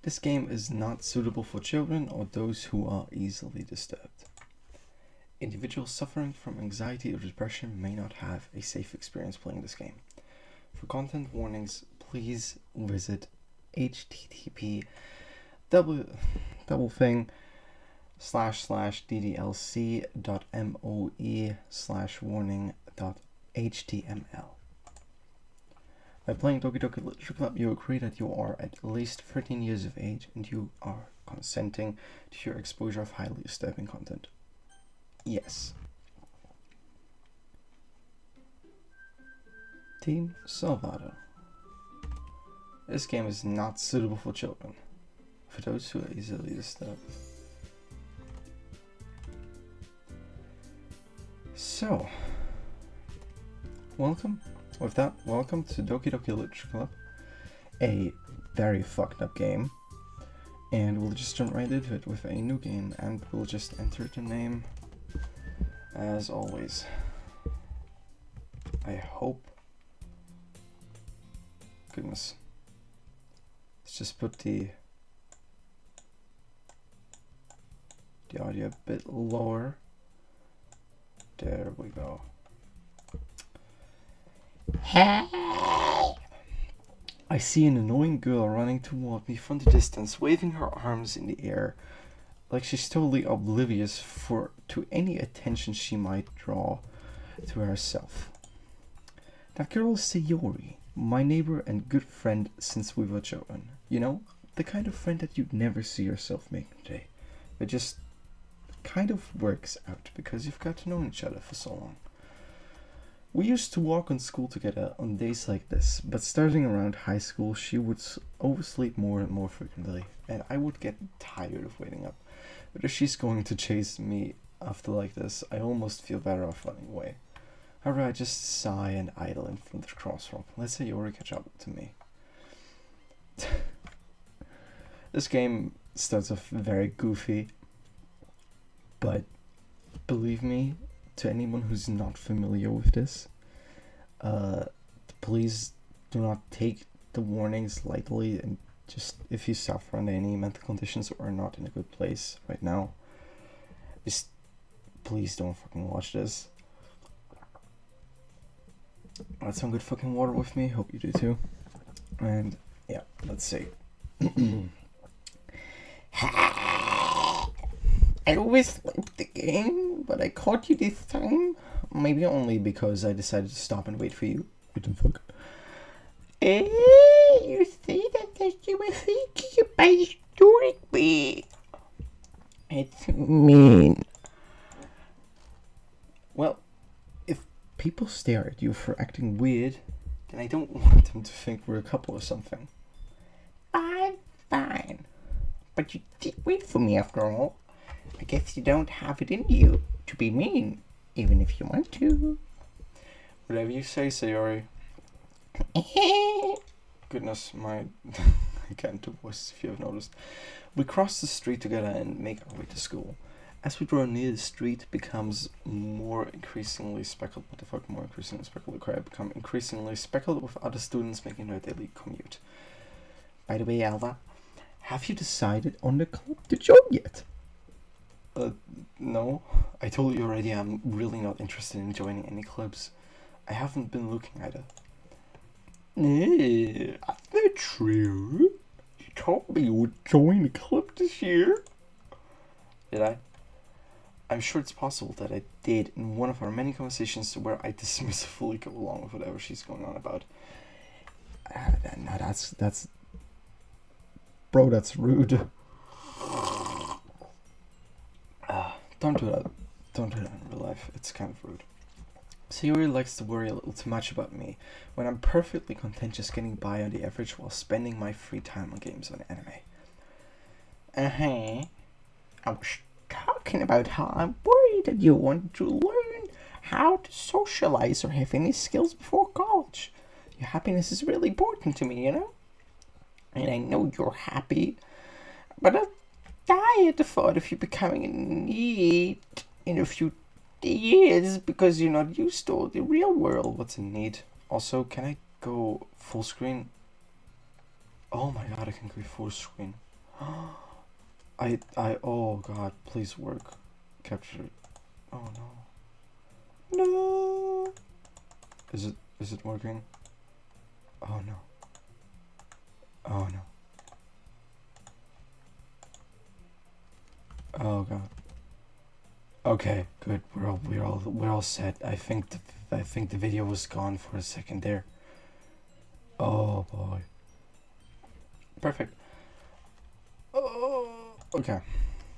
This game is not suitable for children or those who are easily disturbed. Individuals suffering from anxiety or depression may not have a safe experience playing this game. For content warnings, please visit http ddlc.moe/warning.html. By playing Doki Doki Literature Club, you agree that you are at least 13 years of age and you are consenting to your exposure of highly disturbing content. Yes. Team Salvador. This game is not suitable for children, for those who are easily disturbed. So, welcome to Doki Doki Literature Club, a very fucked up game, and we'll just jump right into it with a new game, and we'll just enter the name as always. I hope. Goodness. Let's just put the audio a bit lower. There we go. I see an annoying girl running toward me from the distance, waving her arms in the air, like she's totally oblivious to any attention she might draw to herself. That girl is Sayori, my neighbor and good friend since we were children. You know, the kind of friend that you'd never see yourself making today. It just kind of works out because you've got to know each other for so long. We used to walk on school together on days like this, but starting around high school she would oversleep more and more frequently, and I would get tired of waiting up. But if she's going to chase me after like this, I almost feel better off running away. However, I just sigh and idle in front of the crosswalk. Let's say Yori catch up to me. This game starts off very goofy, but believe me, to anyone who's not familiar with this, please do not take the warnings lightly, and just if you suffer under any mental conditions or are not in a good place right now, just please don't fucking watch this. Got some good fucking water with me, hope you do too. And yeah, let's see. I overslept the game, but I caught you this time. Maybe only because I decided to stop and wait for you. What the fuck? You say that you were thinking about storing me. It's mean. Well, if people stare at you for acting weird, then I don't want them to think we're a couple or something. I'm fine. But you did wait for me after all. I guess you don't have it in you to be mean, even if you want to. Whatever you say, Sayori. Goodness, I can't do voices if you have noticed. We cross the street together and make our way to school. As we draw near, the street becomes more increasingly speckled. What the fuck? More increasingly speckled? The crowd become increasingly speckled with other students making their daily commute. By the way, Alva, have you decided on the club to join yet? No. I told you already I'm really not interested in joining any clubs. I haven't been looking either. That's not true. You told me you would join the club this year. Did I? I'm sure it's possible that I did in one of our many conversations where I dismissively go along with whatever she's going on about. No, that's... Bro, that's rude. Don't do that. Don't do that in real life. It's kind of rude. Sayori likes to worry a little too much about me when I'm perfectly content just getting by on the average while spending my free time on games and anime. I was talking about how I'm worried that you want to learn how to socialize or have any skills before college. Your happiness is really important to me, you know? And I know you're happy, but I'll die at the thought of you becoming a need in a few years because you're not used to the real world. What's a need? Also, can I go full screen? Oh my god, I can go full screen. oh god, please work. Capture. Oh no. No. Is it working? Oh no. Oh no. Oh god. Okay, good. We're all set. I think the video was gone for a second there. Oh boy. Perfect. Oh. Okay.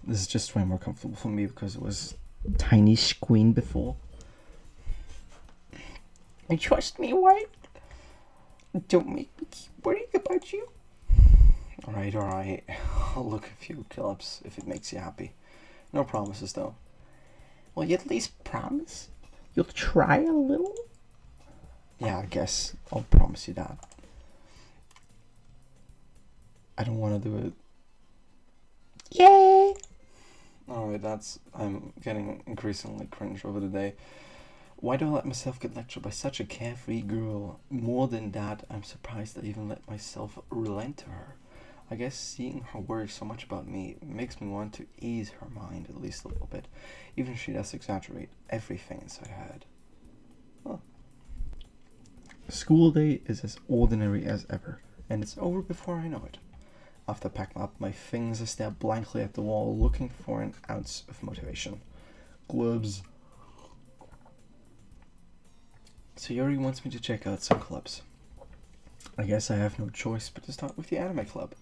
This is just way more comfortable for me because it was tiny screen before. And trust me, wife. Don't make me keep worrying about you. Alright. I'll look a few clips if it makes you happy. No promises though. Will you at least promise? You'll try a little? Yeah, I guess I'll promise you that. I don't want to do it. Yay! Alright, I'm getting increasingly cringe over the day. Why do I let myself get lectured by such a carefree girl? More than that, I'm surprised I even let myself relent to her. I guess seeing her worry so much about me makes me want to ease her mind at least a little bit, even if she does exaggerate everything inside her head. Huh. School day is as ordinary as ever, and it's over before I know it. After packing up my things, I stare blankly at the wall, looking for an ounce of motivation. Clubs. Sayori wants me to check out some clubs. I guess I have no choice but to start with the anime club.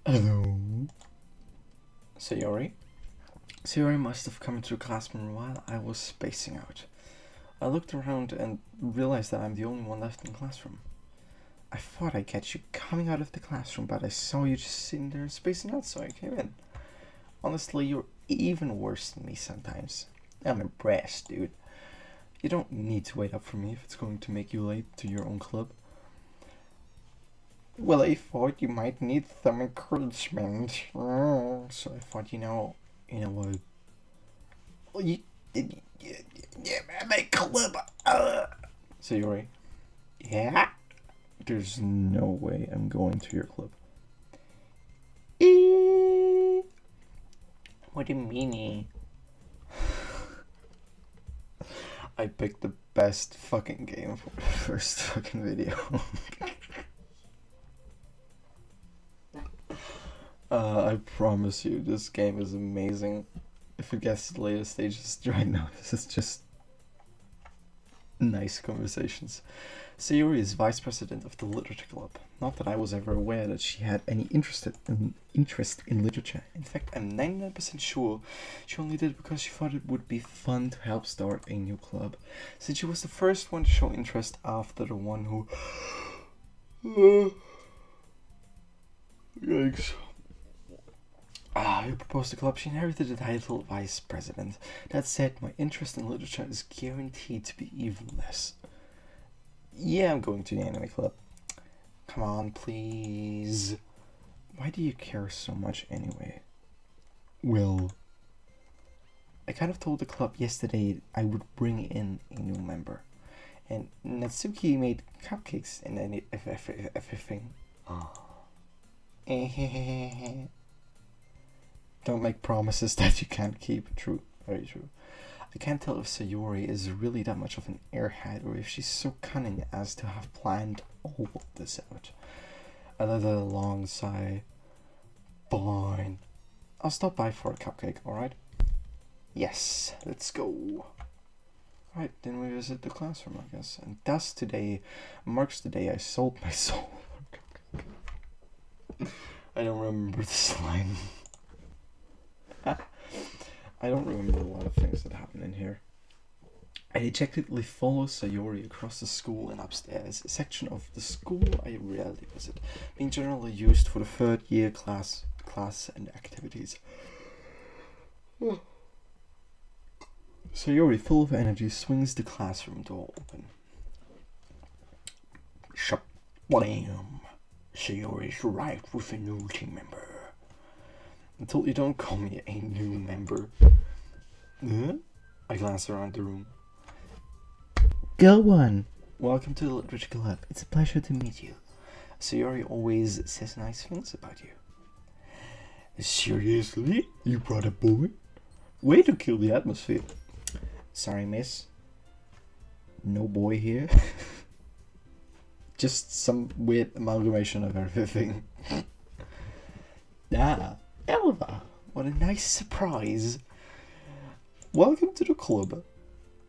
Hello. Sayori? Sayori must have come into the classroom while I was spacing out. I looked around and realized that I'm the only one left in the classroom. I thought I'd catch you coming out of the classroom, but I saw you just sitting there and spacing out, so I came in. Honestly, you're even worse than me sometimes. I'm impressed, dude. You don't need to wait up for me if it's going to make you late to your own club. Well, I thought you might need some encouragement. So I thought, you know what? Well, my club. Sayori. Yeah? There's no way I'm going to your club. What do you mean? I picked the best fucking game for the first fucking video. I promise you, this game is amazing. If it gets to the later stages right now, this is just nice conversations. Sayori is vice president of the literature club. Not that I was ever aware that she had any interest in literature. In fact, I'm 99% sure she only did it because she thought it would be fun to help start a new club, since she was the first one to show interest after the one who... Yikes. Who proposed the club, she inherited the title vice president. That said, my interest in literature is guaranteed to be even less. Yeah, I'm going to the anime club. Come on, please. Why do you care so much anyway? Well, I kind of told the club yesterday I would bring in a new member. And Natsuki made cupcakes and everything. Don't make promises that you can't keep. True, very true. I can't tell if Sayori is really that much of an airhead or if she's so cunning as to have planned all of this out. I let a long sigh. Fine. I'll stop by for a cupcake, alright? Yes, let's go. Right, then we visit the classroom, I guess. And thus today marks the day I sold my soul. I don't remember this line. I don't remember a lot of things that happen in here. I dejectedly follow Sayori across the school and upstairs, a section of the school I rarely visit, being generally used for the third year class and activities. Sayori, full of energy, swings the classroom door open. Shablam! Sayori's arrived with a new team member. Until you don't call me a new member. Huh? I glance around the room. Go on. Welcome to the Literature Club. It's a pleasure to meet you. Sayori always says nice things about you. Seriously? You brought a boy? Way to kill the atmosphere. Sorry, miss. No boy here. Just some weird amalgamation of everything. Elva. What a nice surprise. Welcome to the club.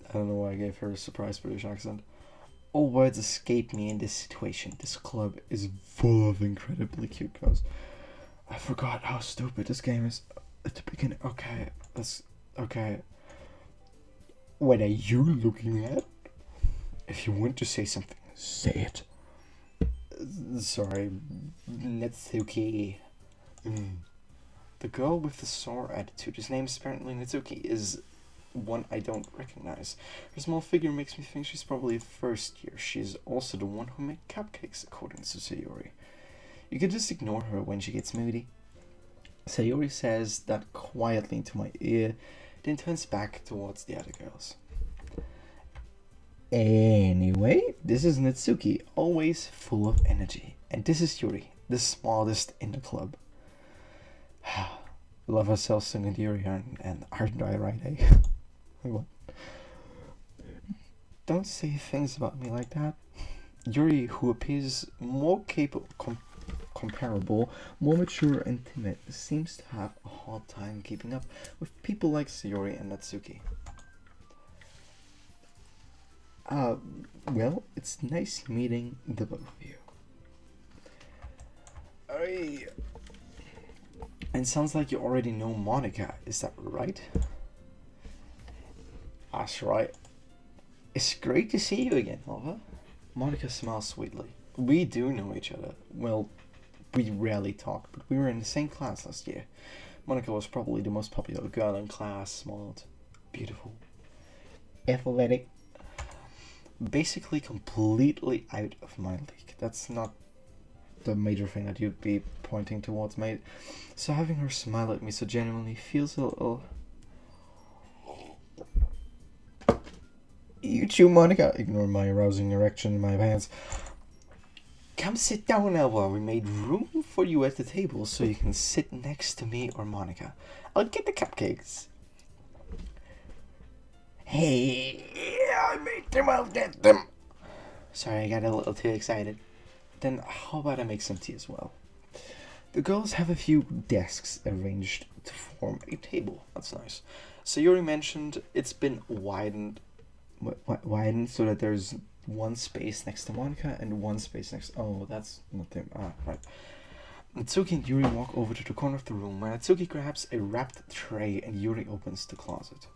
I don't know why I gave her a surprise British accent. All words escape me in this situation. This club is full of incredibly cute girls. I forgot how stupid this game is at the beginning. Okay, okay. What are you looking at? If you want to say something, say it. Sorry, Netsuki. The girl with the sour attitude, whose name is apparently Netsuki, is one I don't recognize. Her small figure makes me think she's probably first year. She's also the one who made cupcakes, according to Sayori. You can just ignore her when she gets moody. Sayori says that quietly into my ear, then turns back towards the other girls. Anyway, this is Natsuki, always full of energy. And this is Yuri, the smartest in the club. Love ourselves singing Yuri, and aren't I right, eh? What? Don't say things about me like that. Yuri, who appears more comparable, more mature and timid, seems to have a hard time keeping up with people like Sayori and Natsuki. Well, it's nice meeting the both of you. And sounds like you already know Monica, is that right? That's right. It's great to see you again, Alva. Monica smiles sweetly. We do know each other. Well, we rarely talk, but we were in the same class last year. Monica was probably the most popular girl in class, smart, beautiful, athletic, basically completely out of my league. That's not the major thing that you'd be pointing towards, mate. So having her smile at me so genuinely feels a little... You too, Monica. Ignore my arousing erection in my pants. Come sit down, Elva. We made room for you at the table so you can sit next to me or Monica. I'll get the cupcakes. Hey, I made them, I'll get them. Sorry, I got a little too excited. Then how about I make some tea as well? The girls have a few desks arranged to form a table. That's nice. Sayori mentioned it's been widened so that there's one space next to Monica and one space next... Oh, that's not them. Right. Natsuki and Yuri walk over to the corner of the room where Natsuki grabs a wrapped tray and Yuri opens the closet.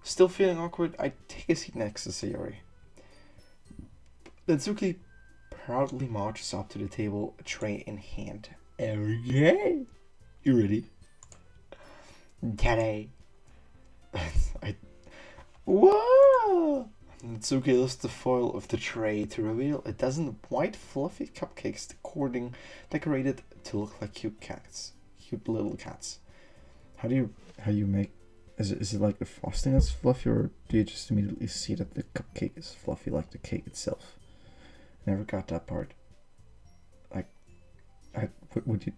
Still feeling awkward, I take a seat next to Sayori. Natsuki proudly marches up to the table, a tray in hand. Okay. You ready? Tada. Whoa! Natsuki lifts the foil of the tray to reveal a dozen white fluffy cupcakes decorated to look like cute little cats. How do you make... Is it like the frosting that's fluffy, or do you just immediately see that the cupcake is fluffy like the cake itself? Never got that part. Like, what would you...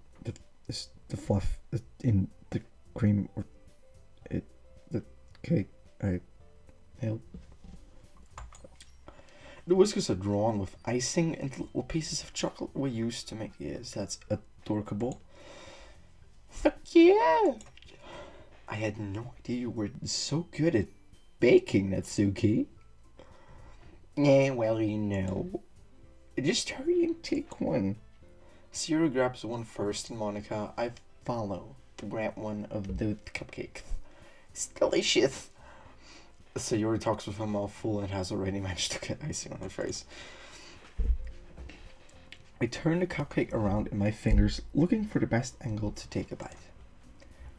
The fluff in the cream or the cake? Help. The whiskers are drawn with icing and little pieces of chocolate were used to make ears. That's adorable. Fuck yeah! I had no idea you were so good at baking, Natsuki. Yeah, well, you know. Just hurry and take one. Sierra grabs one first, and Monica, I follow to grab one of the cupcakes. It's delicious. Sayori talks with her mouth full and has already managed to get icing on her face. I turn the cupcake around in my fingers, looking for the best angle to take a bite.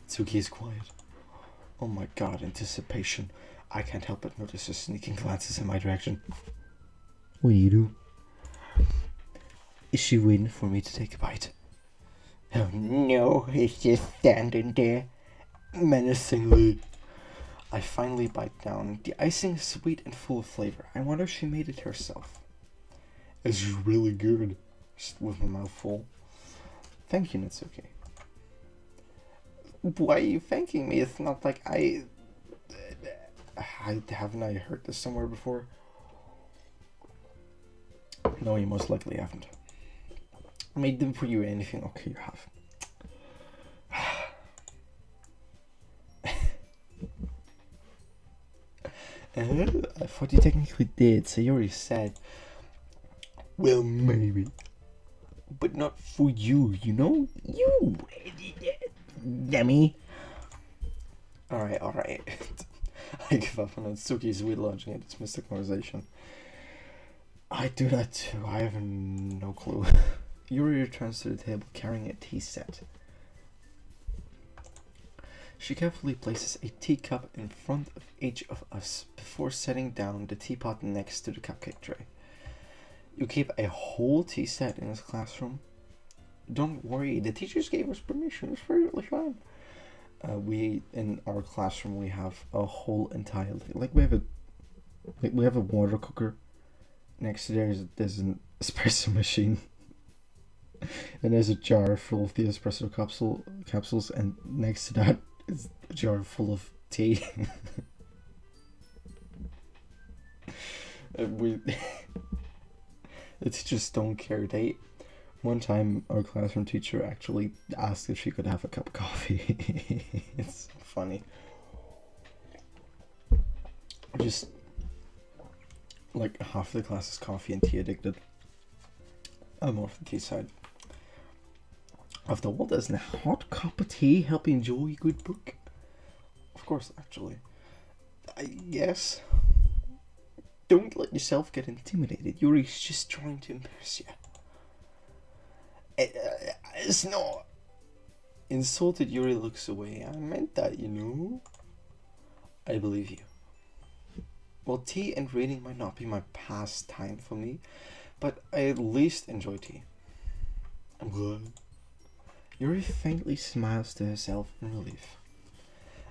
Tsuki is quiet. Oh my god, anticipation. I can't help but notice her sneaking glances in my direction. What do you do? Is she waiting for me to take a bite? Oh no, he's just standing there, menacingly. I finally bite down. The icing is sweet and full of flavor. I wonder if she made it herself. It's really good. Just with my mouth full. Thank you, Natsuki. Why are you thanking me? It's not like haven't I heard this somewhere before? No, you most likely haven't. I made them for you or anything. Okay, you have. I thought you technically did, so you already said. Well, maybe. But not for you, you know? You! Demi! Alright. I give up on Natsuki's weird logic and dismiss the conversation. I do that too. I have no clue. Yuri returns to the table carrying a tea set. She carefully places a teacup in front of each of us before setting down the teapot next to the cupcake tray. You keep a whole tea set in this classroom? Don't worry, the teachers gave us permission. It's perfectly fine. We in our classroom we have a whole entire we have a water cooker. Next to there's an espresso machine. And there's a jar full of the espresso capsules, and next to that is a jar full of tea. The teachers don't care. One time our classroom teacher actually asked if she could have a cup of coffee. It's funny. Just like half the class is coffee and tea addicted. I'm more of the tea side. After all, doesn't a hot cup of tea help you enjoy a good book? Of course, actually. I guess. Don't let yourself get intimidated. Yuri's just trying to impress you. It's not. Insulted Yuri looks away. I meant that, you know. I believe you. Well, tea and reading might not be my pastime for me, but I at least enjoy tea. I'm glad. Yuri faintly smiles to herself in relief.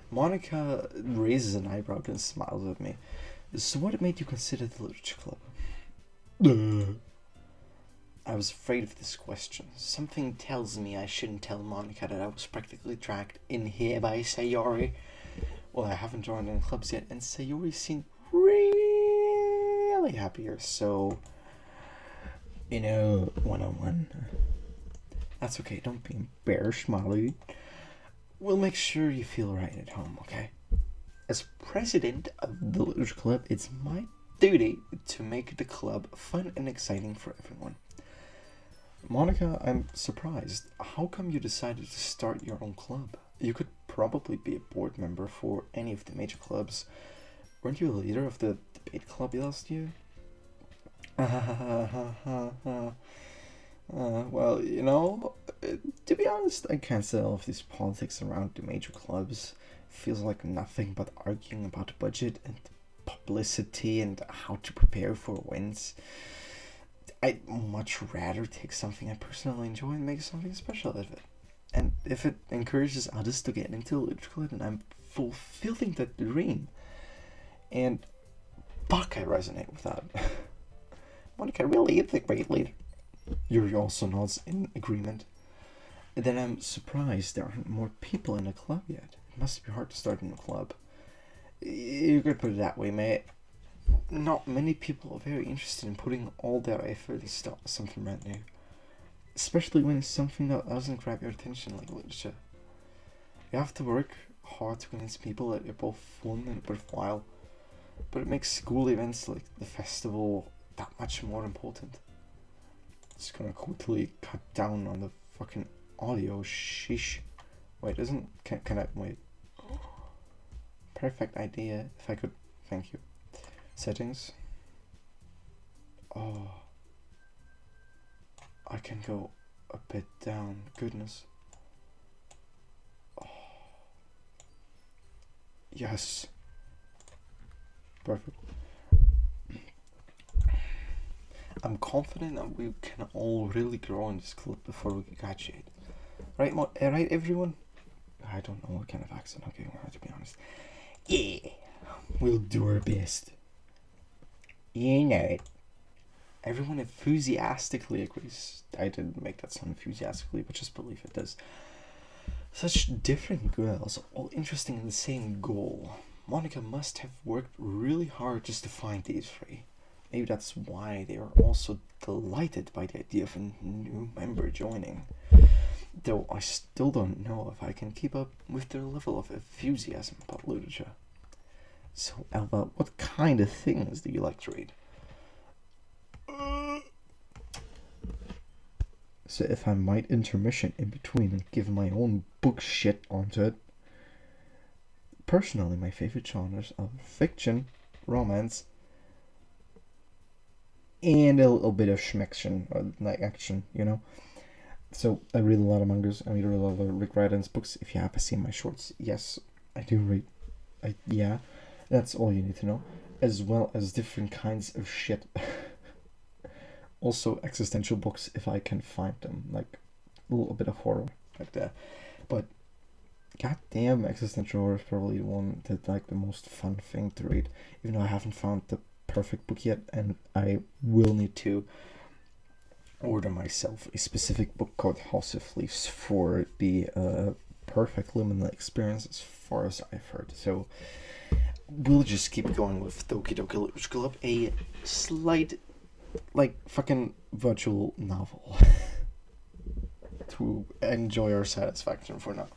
Monica raises an eyebrow and smiles at me. So what made you consider the literature club? I was afraid of this question. Something tells me I shouldn't tell Monica that I was practically dragged in here by Sayori. Well, I haven't joined any clubs yet, and Sayori seemed really happier, so... You know, one-on-one. That's okay, don't be embarrassed, Molly. We'll make sure you feel right at home, okay? As president of the literature club, it's my duty to make the club fun and exciting for everyone. Monica, I'm surprised. How come you decided to start your own club? You could probably be a board member for any of the major clubs. Weren't you a leader of the debate club last year? Well, you know, to be honest, I can't say all of these politics around the major clubs. Feels like nothing but arguing about budget and publicity and how to prepare for wins. I'd much rather take something I personally enjoy and make something special out of it. And if it encourages others to get into the literature club, then I'm fulfilling that dream. And fuck, I resonate with that. Monica really is a great leader. Yuri also nods in agreement. And then I'm surprised there aren't more people in the club yet. It must be hard to start in a club. You could put it that way, mate. Not many people are very interested in putting all their effort into something brand new. Especially when it's something that doesn't grab your attention like literature. You have to work hard to convince people that they're both fun and worthwhile. But it makes school events like the festival that much more important. Just gonna quickly cut down on the fucking audio. Sheesh. Wait, can I wait? Perfect idea. If I could, thank you. Settings. Oh, I can go a bit down. Goodness. Oh. Yes. Perfect. I'm confident that we can all really grow in this club before we graduate. Right, right, everyone? I don't know what kind of accent I'm giving her, to be honest. Yeah, we'll do our best. You know it. everyone enthusiastically agrees. I didn't make that sound enthusiastically, but just believe it does. Such different girls, all interested in the same goal. Monica must have worked really hard just to find these three. Maybe that's why they are also delighted by the idea of a new member joining. Though I still don't know if I can keep up with their level of enthusiasm about literature. So, Alva, what kind of things do you like to read? So if I might intermission in between and give my own book shit onto it. Personally, my favorite genres are fiction, romance, and a little bit of schmection, or like action, you know? So I read a lot of mangas, I read a lot of Rick Riordan's books. If you haven't seen my shorts, yes, I do read. Yeah, that's all you need to know. As well as different kinds of shit. Also existential books if I can find them, like a little bit of horror like that. But goddamn, existential horror is probably the one that like the most fun thing to read. Even though I haven't found the perfect book yet, and I will need to order myself a specific book called House of Leaves for the perfect liminal experience, as far as I've heard. So we'll just keep going with Doki Doki Literature Club, a slight like fucking virtual novel to enjoy our satisfaction for now.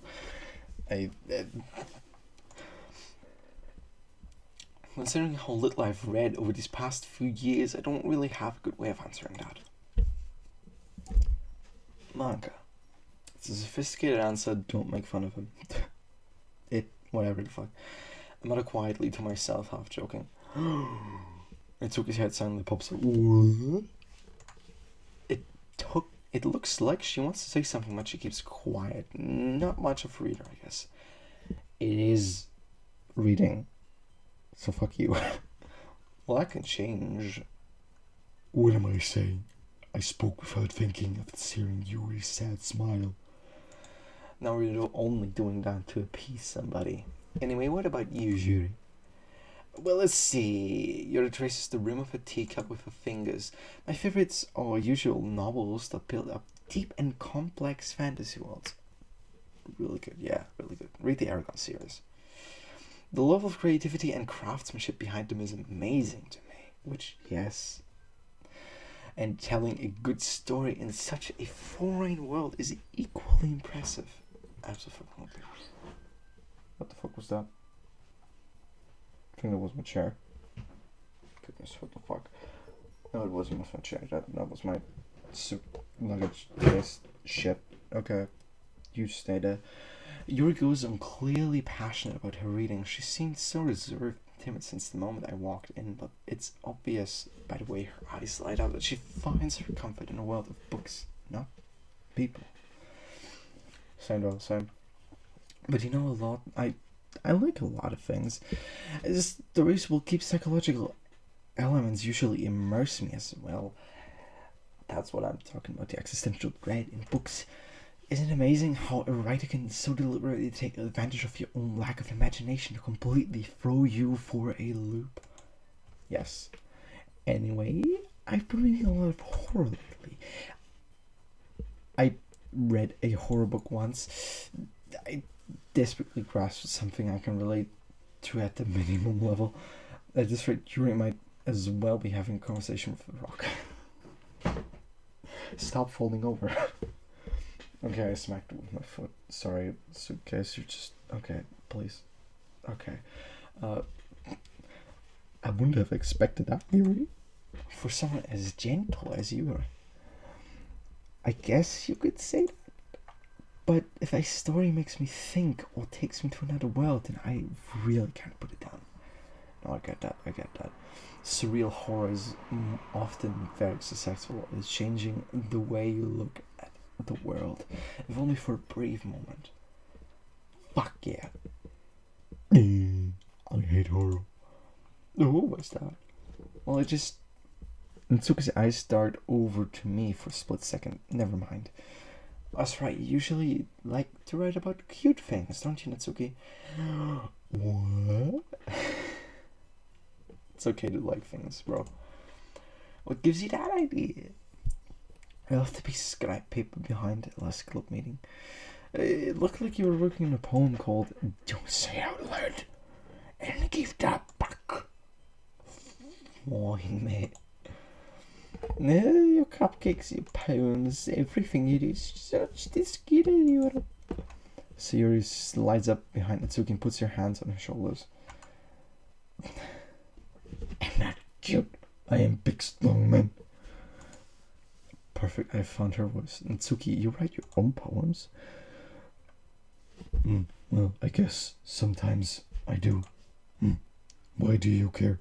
Considering how little I've read over these past few years, I don't really have a good way of answering that. Manga. It's a sophisticated answer, don't make fun of him. Whatever the fuck. I mutter quietly to myself, half joking. Itsuki's head suddenly pops up. What? It looks like she wants to say something, but she keeps quiet. Not much of a reader, I guess. It is reading. So fuck you. Well, that can change. What am I saying? I spoke without thinking of seeing Yuri's sad smile. Now we're only doing that to appease somebody. Anyway, what about you, Yuri? Well, let's see. Yuri traces the rim of a teacup with her fingers. My favorites are usual novels that build up deep and complex fantasy worlds. Really good, yeah, really good. Read the Aragon series. The level of creativity and craftsmanship behind them is amazing to me. Which, yes. And telling a good story in such a foreign world is equally impressive. Absolutely. What the fuck was that? I think that was my chair. Goodness, what the fuck? No, it wasn't my chair. That was my suit luggage case shit. Okay, you stay there. Yuri goes on clearly passionate about her reading. She seemed so reserved and timid since the moment I walked in, but it's obvious by the way her eyes light up that she finds her comfort in a world of books, not people. Same. But you know a lot. I like a lot of things. Stories will keep psychological elements usually immerse me as well. That's what I'm talking about, the existential dread in books. Isn't it amazing how a writer can so deliberately take advantage of your own lack of imagination to completely throw you for a loop? Yes. Anyway, I've been reading a lot of horror lately. I read a horror book once. I desperately grasped something I can relate to at the minimum level. At this rate, Yuri might as well be having a conversation with the rock. Stop falling over. Okay, I smacked it with my foot. Sorry, suitcase, you just... Okay, please. Okay. I wouldn't have expected that, Yuri. For someone as gentle as you are. I guess you could say that. But if a story makes me think or takes me to another world, then I really can't put it down. No, I get that. Surreal horror is often very successful at changing the way you look at the world, if only for a brief moment. Fuck yeah. I hate horror. Oh, what's that? Well, Natsuki's eyes start over to me for a split second. Never mind. That's right, you usually like to write about cute things, don't you, Natsuki? What? It's okay to like things, bro. What gives you that idea? I left a piece of scrap paper behind at last club meeting. It looked like you were working on a poem called Don't Say It Out Loud and Give That Back. Why, mate? Your cupcakes, your poems, everything you do is such this good at you. Sayuri slides up behind Natsuki and puts her hands on her shoulders. I'm not cute. I am big strong man. Perfect, I found her voice. Natsuki, you write your own poems? Well, I guess sometimes I do. Why do you care?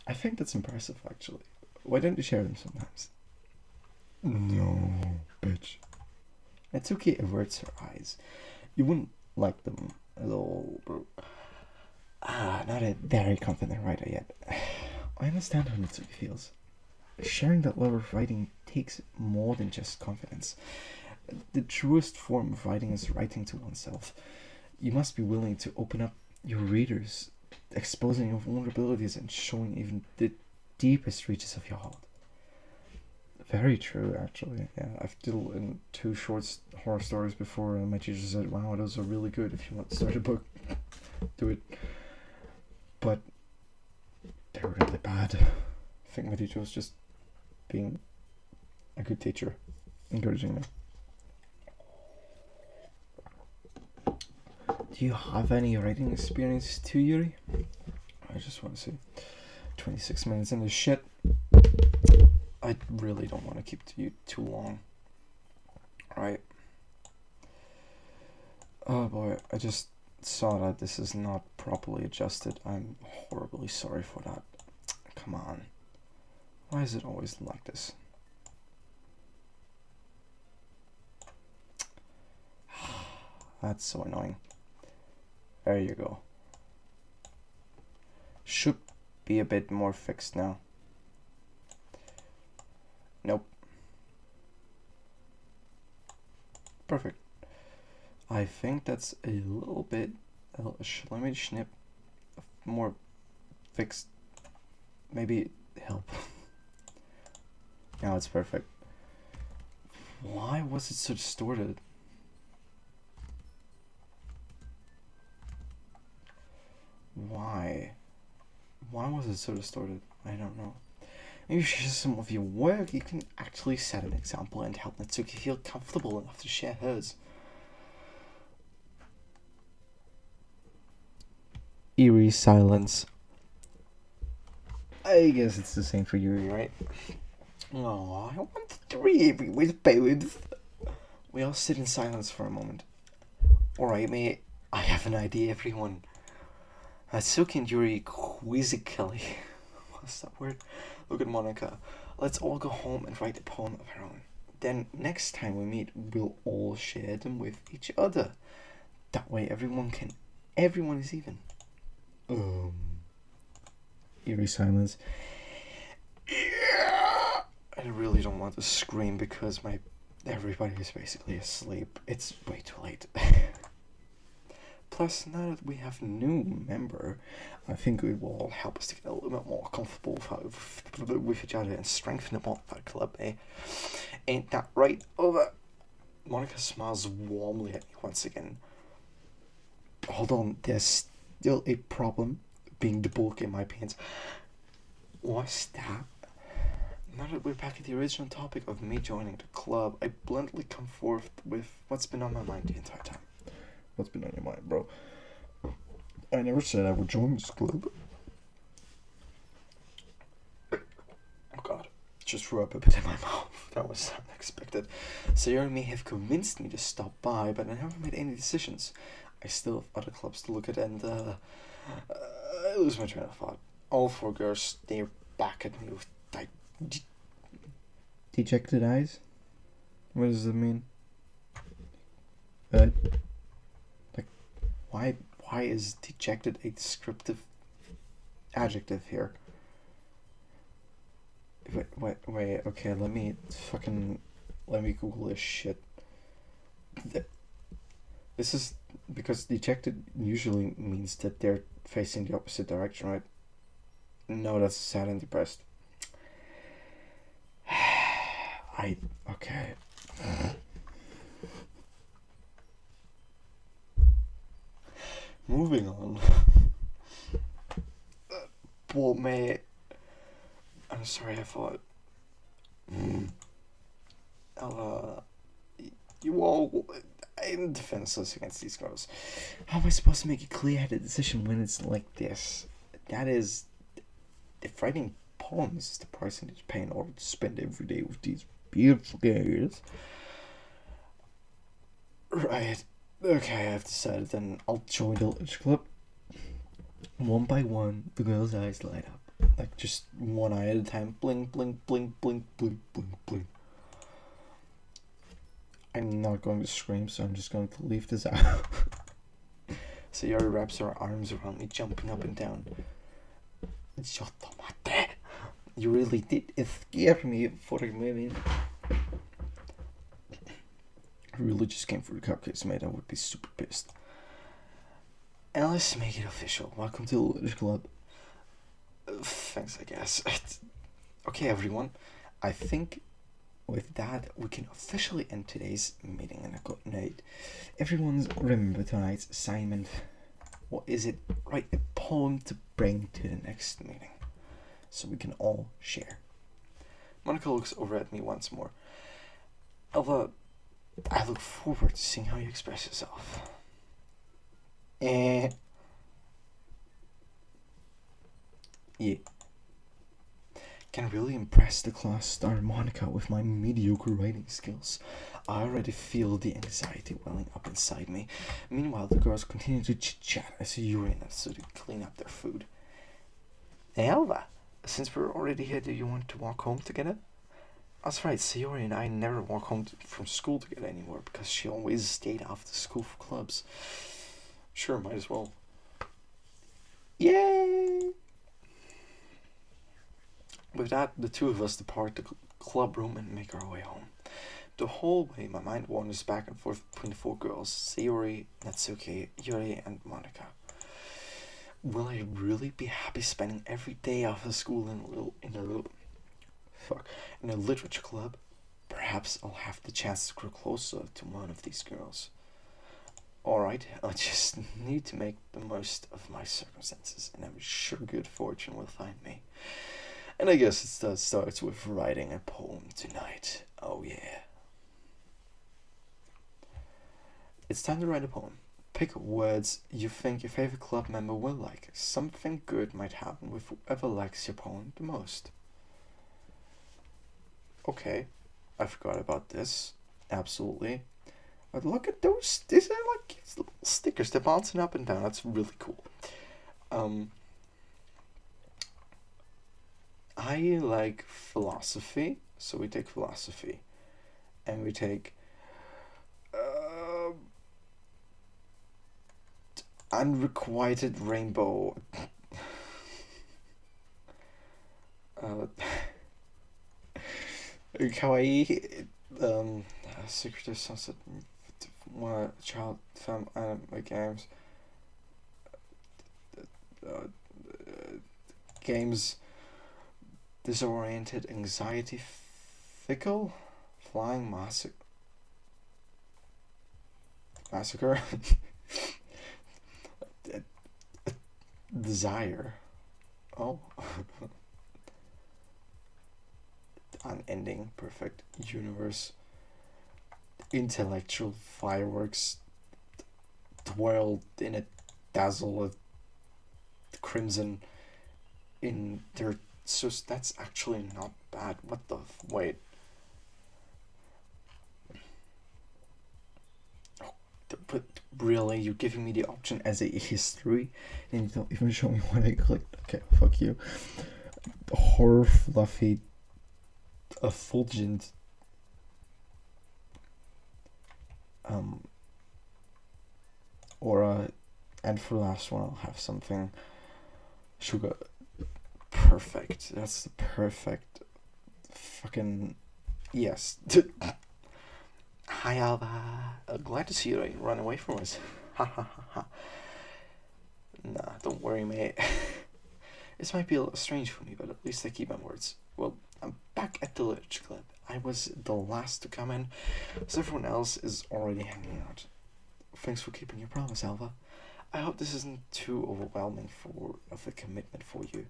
I think that's impressive, actually. Why don't you share them sometimes? No, bitch. Natsuki averts her eyes. You wouldn't like them at all, bro. Not a very confident writer yet. I understand how Natsuki feels. Sharing that love of writing takes more than just confidence. The truest form of writing is writing to oneself. You must be willing to open up your readers, exposing your vulnerabilities and showing even the deepest reaches of your heart. Very true, actually. Yeah, I've done in 2 short horror stories before, and my teacher said, "Wow, those are really good. If you want to start a book, do it." But they're really bad. I think my teacher was just being a good teacher, encouraging me. Do you have any writing experience too, Yuri? I just want to say, 26 minutes into shit. I really don't want to keep you too long. Right. Oh boy, I just saw that this is not properly adjusted. I'm horribly sorry for that. Come on. Why is it always like this? That's so annoying. There you go. Should be a bit more fixed now. Nope. Perfect. I think that's a little bit. Let me snip more fixed. Maybe help. Now it's perfect. Why was it so distorted? Why was it so distorted? I don't know. Maybe share some of your work. You can actually set an example and help Natsuki feel comfortable enough to share hers. Eerie silence. I guess it's the same for Yuri, right? Oh, I want to read with poems. We all sit in silence for a moment. Alright, mate. I have an idea, everyone. Natsuki and Yuri quizzically. What's that word? Look at Monica. Let's all go home and write a poem of our own. Then next time we meet, we'll all share them with each other. That way everyone is even. Eerie silence. Yeah! I really don't want to scream because everybody is basically asleep. It's way too late. Plus, now that we have a new member, I think it will help us to get a little bit more comfortable with each other and strengthen the bond of our club, eh? Ain't that right, Over? Monica smiles warmly at me once again. Hold on, there's still a problem being the bulk in my pants. What's that? Now that we're back at the original topic of me joining the club, I bluntly come forth with what's been on my mind the entire time. What's been on your mind, bro? I never said I would join this club. Oh god, just threw up a bit in my mouth. That was unexpected. Sayori may have convinced me to stop by, but I never made any decisions. I still have other clubs to look at, and I lose my train of thought. All 4 girls stare back at me with dejected eyes? What does it mean? Why is dejected a descriptive adjective here? Wait, okay, let me Google this shit. This is because dejected usually means that they're facing the opposite direction, right? No, that's sad and depressed. Okay. Moving on. Well, mate, I'm sorry, I thought. I'll, you all. I'm defenseless against these girls. How am I supposed to make a clear-headed decision when it's like this? That is. If writing poems is the price I need to pay in order to spend every day with these beautiful girls. Right. Okay, I've decided then I'll join the literature club. One by one, the girls' eyes light up. Like just one eye at a time. Bling, bling, bling, bling, bling, bling, bling. I'm not going to scream, so I'm just going to leave this out. Sayori wraps her arms around me, jumping up and down. You really did scare me for a minute. I really just came for the cupcakes, mate. I would be super pissed. And let's make it official. Welcome to the Literature Club. Thanks, I guess. Okay, everyone. I think with that, we can officially end today's meeting and a good night. Everyone's remember tonight's assignment. What is it? Write a poem to bring to the next meeting, so we can all share. Monica looks over at me once more. Elva, I look forward to seeing how you express yourself. Yeah. Can really impress the class star Monica with my mediocre writing skills. I already feel the anxiety welling up inside me. Meanwhile, the girls continue to chit-chat as Yuri and Natsu clean up their food. Hey, Elva, since we're already here, do you want to walk home together? That's right, Sayori and I never walk home from school together anymore because she always stayed after school for clubs. Sure, might as well. Yay! With that, the two of us depart the club room and make our way home. The whole way, my mind wanders back and forth between the four girls, Sayori, Natsuki, Yuri, and Monica. Will I really be happy spending every day after school in a literature club? Perhaps I'll have the chance to grow closer to one of these girls. Alright, I just need to make the most of my circumstances, and I'm sure good fortune will find me. And I guess it starts with writing a poem tonight. Oh yeah. It's time to write a poem. Pick words you think your favorite club member will like. Something good might happen with whoever likes your poem the most. Okay, I forgot about this. Absolutely. But look at those. These are like little stickers. They're bouncing up and down. That's really cool. I like philosophy, so we take philosophy, and we take unrequited rainbow. Kawaii, secretive sunset, child, fam, anime games, games, disoriented, anxiety, fickle, flying massacre, desire. Oh. Unending, perfect universe, intellectual fireworks, twirled in a dazzle of crimson in their. So that's actually not bad. What the wait? Oh, but really, you're giving me the option as a history, and you don't even show me what I clicked. Okay, fuck you. Horror, fluffy, effulgent, aura, and for the last one, I'll have something sugar. Perfect. That's the perfect fucking yes. Hi, Alva. Glad to see you run away from us. Ha ha ha ha. Nah, don't worry, mate. This might be a little strange for me, but at least I keep my words. Well, I'm back at the literature club. I was the last to come in, so everyone else is already hanging out. Thanks for keeping your promise, Alva. I hope this isn't too overwhelming of a commitment for you.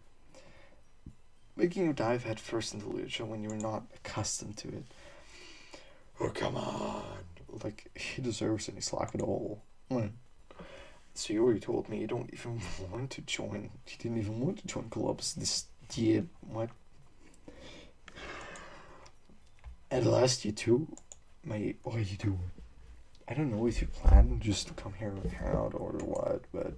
Making you dive headfirst into literature when you're not accustomed to it. Oh, come on. Like, he deserves any slack at all. So you already told me you don't even want to join. You didn't even want to join clubs this year. What? At last you too? Mate, what are you doing? I don't know if you plan just to come here and hang out or what, but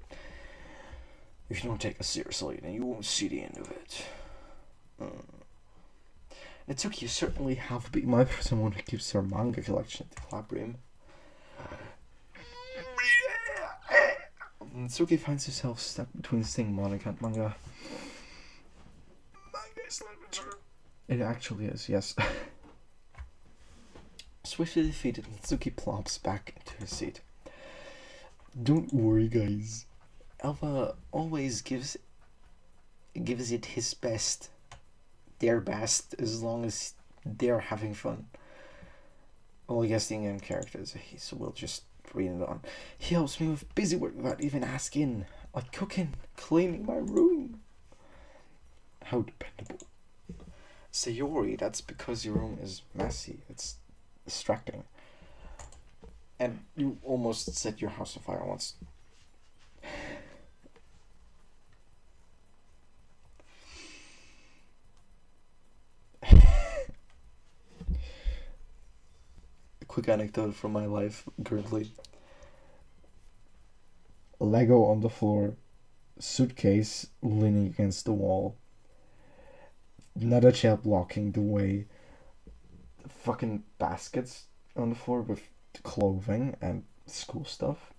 if you don't take us seriously, then you won't see the end of it. Natsuki, you certainly have been my someone who keeps her manga collection at the club room. Natsuki finds herself stuck between Sting Monica and manga. Manga is literature. It actually is, yes. Swiftly defeated, Natsuki plops back into her seat. Don't worry, guys. Alva always gives it his best. Their best, as long as they're having fun. Well, I guess the in-game characters, so we'll just read it on. He helps me with busy work without even asking, like cooking, cleaning my room. How dependable. Sayori, that's because your room is messy. It's distracting. And you almost set your house on fire once. A quick anecdote from my life currently. Lego on the floor, suitcase leaning against the wall, another chair blocking the way, fucking baskets on the floor with clothing and school stuff,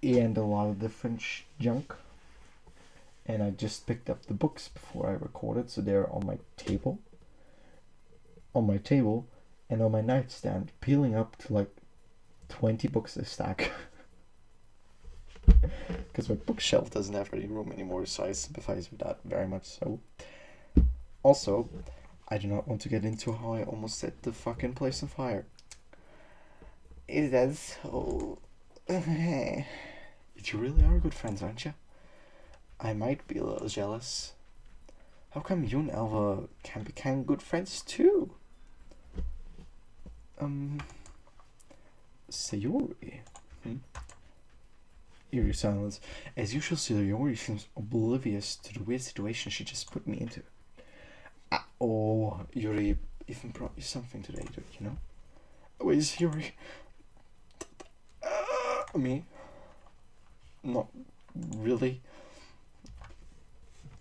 and a lot of different junk. And I just picked up the books before I recorded, so they're on my table, and on my nightstand, peeling up to like 20 books a stack. Because my bookshelf doesn't have any room anymore, so I sympathize with that very much so. Also, I do not want to get into how I almost set the fucking place on fire. Is that so? You really are good friends, aren't you? I might be a little jealous. How come you and Alva can become good friends too? Sayori? Eerie silence. As usual, Sayori seems oblivious to the weird situation she just put me into. Yuri even brought you something today, you know? Wait, is Yuri... me? Not really.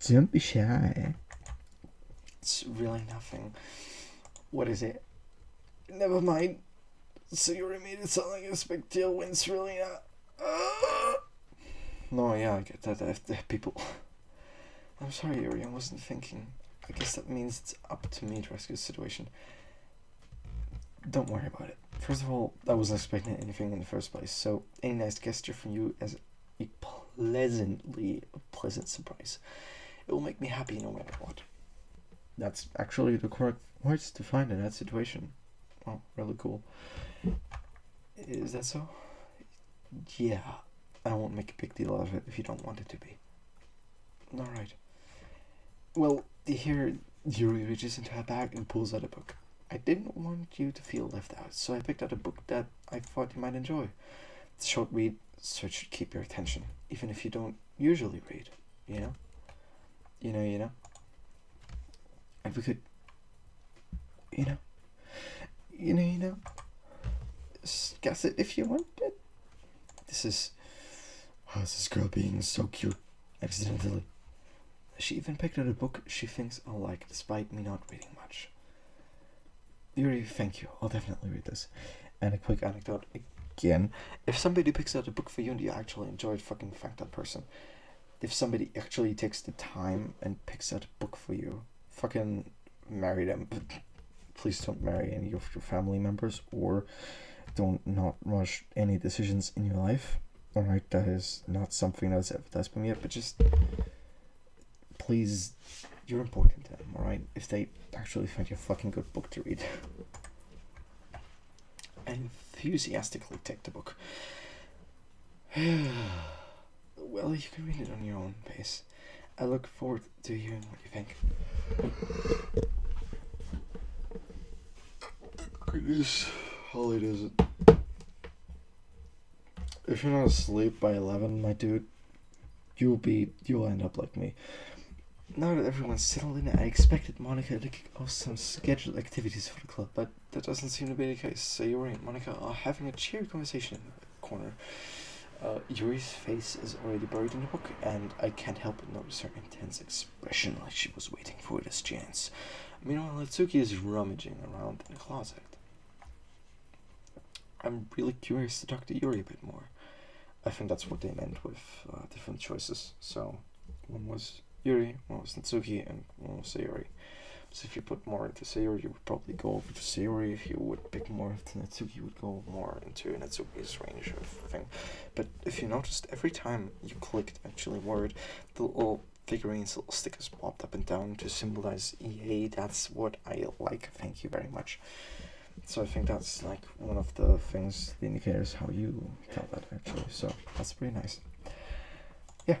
Don't be shy. It's really nothing. What is it? Never mind. Sayori made it sound like a big deal when it's really not. No, yeah, I get that. People. I'm sorry, Yuri, I wasn't thinking. I guess that means it's up to me to rescue the situation. Don't worry about it. First of all, I wasn't expecting anything in the first place, so any nice gesture from you as a pleasant surprise. It will make me happy no matter what. That's actually the correct words to find in that situation. Oh, really cool. Is that so? Yeah, I won't make a big deal out of it if you don't want it to be. Alright. Well, here Yuri reaches into her bag and pulls out a book. I didn't want you to feel left out, so I picked out a book that I thought you might enjoy. It's a short read, so it should keep your attention, even if you don't usually read, you know? You know? And we could, you know? Guess it if you wanted. This is this girl being so cute, accidentally. She even picked out a book she thinks I'll like, despite me not reading much. Yuri, thank you. I'll definitely read this. And a quick anecdote again. If somebody picks out a book for you and you actually enjoy it, fucking thank that person. If somebody actually takes the time and picks out a book for you, fucking marry them. Please don't marry any of your family members, or don't not rush any decisions in your life. Alright, that is not something that's advertised by me yet, but just please, you're important to them, alright? If they actually find you a fucking good book to read. I enthusiastically take the book. Well, you can read it on your own pace. I look forward to hearing what you think. Goodness, how late is it? If you're not asleep by 11, my dude, you'll end up like me. Now that everyone's settled in, I expected Monica to kick off some scheduled activities for the club, but that doesn't seem to be the case. So Yuri and Monica are having a cheery conversation in the corner. Yuri's face is already buried in the book, and I can't help but notice her intense expression, like she was waiting for this chance. Meanwhile, Natsuki is rummaging around in the closet. I'm really curious to talk to Yuri a bit more. I think that's what they meant with different choices. So, one was Yuri, one was Natsuki, and one was Sayori. So if you put more into Sayori, you would probably go over to Sayori. If you would pick more into Natsuki, you would go more into Natsuki's range of thing. But if you noticed, every time you clicked actually word, the little figurines, little stickers popped up and down to symbolize EA. That's what I like. Thank you very much. So I think that's like one of the things, the indicators how you tell that actually. So that's pretty nice. Yeah.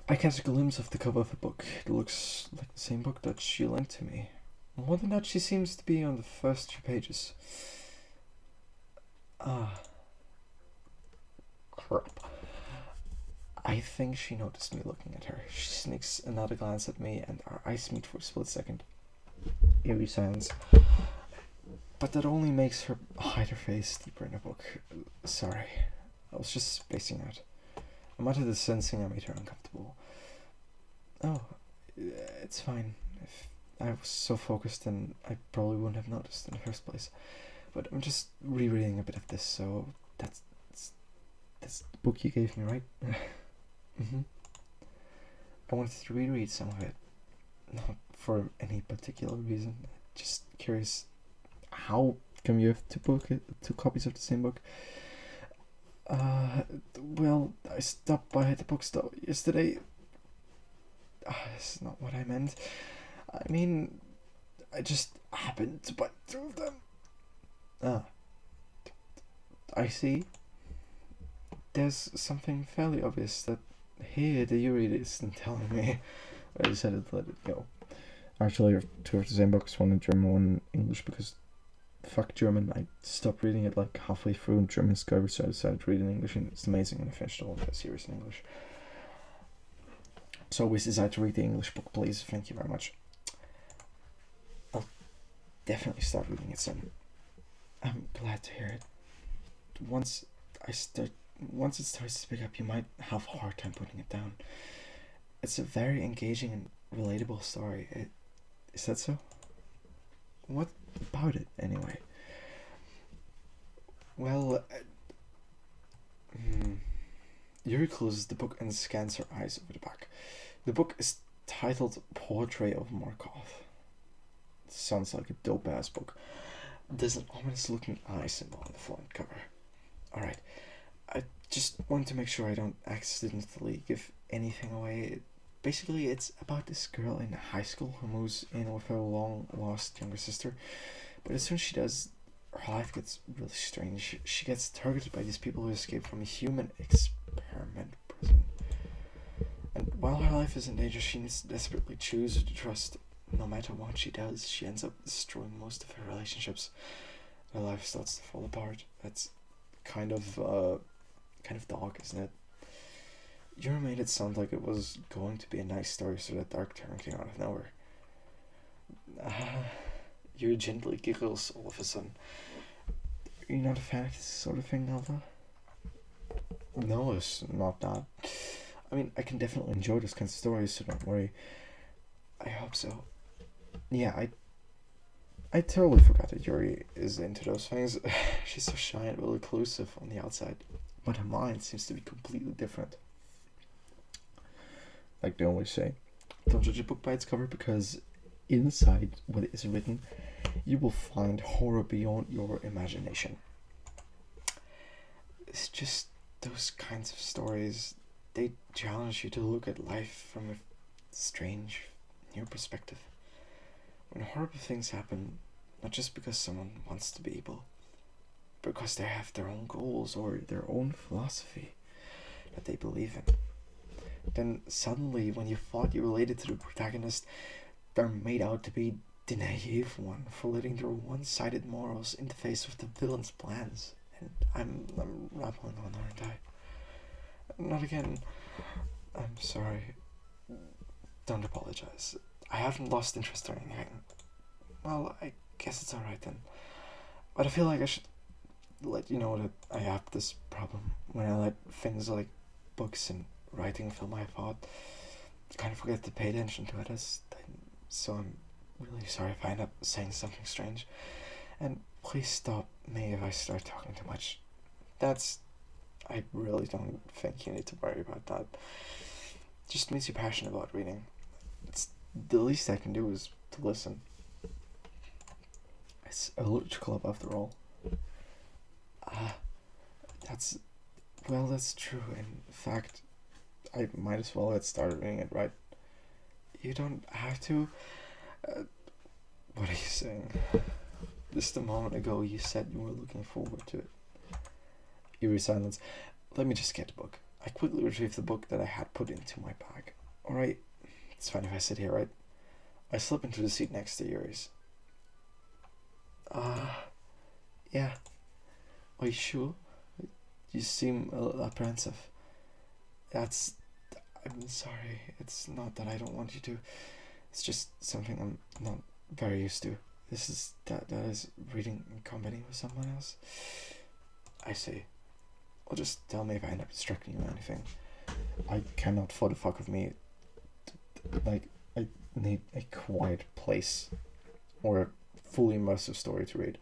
I catch a glimpse of the cover of the book. It looks like the same book that she lent to me. More than that, she seems to be on the first few pages. Crap. I think she noticed me looking at her. She sneaks another glance at me and our eyes meet for a split second. Eerie silence. But that only makes her hide her face deeper in the book. Sorry. I was just spacing out. I might have the sensing I made her uncomfortable. Oh, it's fine. If I was so focused, then I probably wouldn't have noticed in the first place. But I'm just rereading a bit of this, so that's the book you gave me, right? Mm-hmm. I wanted to reread some of it. Not for any particular reason. Just curious, how come you have two copies of the same book? Well, I stopped by the bookstore yesterday. That's not what I meant. I mean, I just happened to buy two of them. I see. There's something fairly obvious that here the Yuri isn't telling me. I decided to let it go. Actually, two of the same books, one in German, one in English, because fuck German. I stopped reading it like halfway through German garbage, so I decided to read it in English, and it's amazing, and I finished all of the series in English. So always decide to read the English book, please. Thank you very much. I'll definitely start reading it soon. I'm glad to hear it. Once it starts to pick up, you might have a hard time putting it down. It's a very engaging and relatable story. Is that so? What about it, anyway? Well, Yuri closes the book and scans her eyes over the back. The book is titled Portrait of Markov. Sounds like a dope-ass book. There's an ominous-looking eye symbol on the front cover. Alright, I just want to make sure I don't accidentally give anything away. Basically, it's about this girl in high school who moves in with her long-lost younger sister. But as soon as she does, her life gets really strange. She gets targeted by these people who escaped from a human experiment prison. And while her life is in danger, she needs to desperately choose who to trust. No matter what she does, she ends up destroying most of her relationships. Her life starts to fall apart. That's kind of dark, isn't it? You made it sound like it was going to be a nice story, so that dark turn came out of nowhere. Yuri gently giggles all of a sudden. Are you not a fan of this sort of thing, Alva? No, it's not that. I mean, I can definitely enjoy this kind of stories, so don't worry. I hope so. Yeah, I totally forgot that Yuri is into those things. She's so shy and really reclusive on the outside, but her mind seems to be completely different. Like they always say, don't judge a book by its cover, because inside what is written, you will find horror beyond your imagination. It's just those kinds of stories, they challenge you to look at life from a strange new perspective. When horrible things happen, not just because someone wants to be able, but because they have their own goals or their own philosophy that they believe in. Then suddenly, when you thought you related to the protagonist, they're made out to be the naive one for letting their one-sided morals interface with the villain's plans. And I'm rambling on, aren't I? Not again. I'm sorry. Don't apologize. I haven't lost interest or anything. Well, I guess it's alright then. But I feel like I should let you know that I have this problem when I let things like books and writing fill my thought. I kind of forget to pay attention to it, so I'm really sorry if I end up saying something strange. And please stop me if I start talking too much. I really don't think you need to worry about that. Just means you're passionate about reading. It's the least I can do is to listen. It's a literature club after all. That's true. In fact, I might as well get started reading it, right? You don't have to. What are you saying? Just a moment ago you said you were looking forward to it. Eerie silence. Let me just get the book. I quickly retrieved the book that I had put into my bag. Alright, it's fine if I sit here, right? I slip into the seat next to Yuri's. Yeah. Are you sure? You seem a little apprehensive. I'm sorry. It's not that I don't want you to. It's just something I'm not very used to. That is reading in company with someone else. I see. Well, just tell me if I end up distracting you or anything. I cannot, for the fuck of me, I need a quiet place or a fully immersive story to read.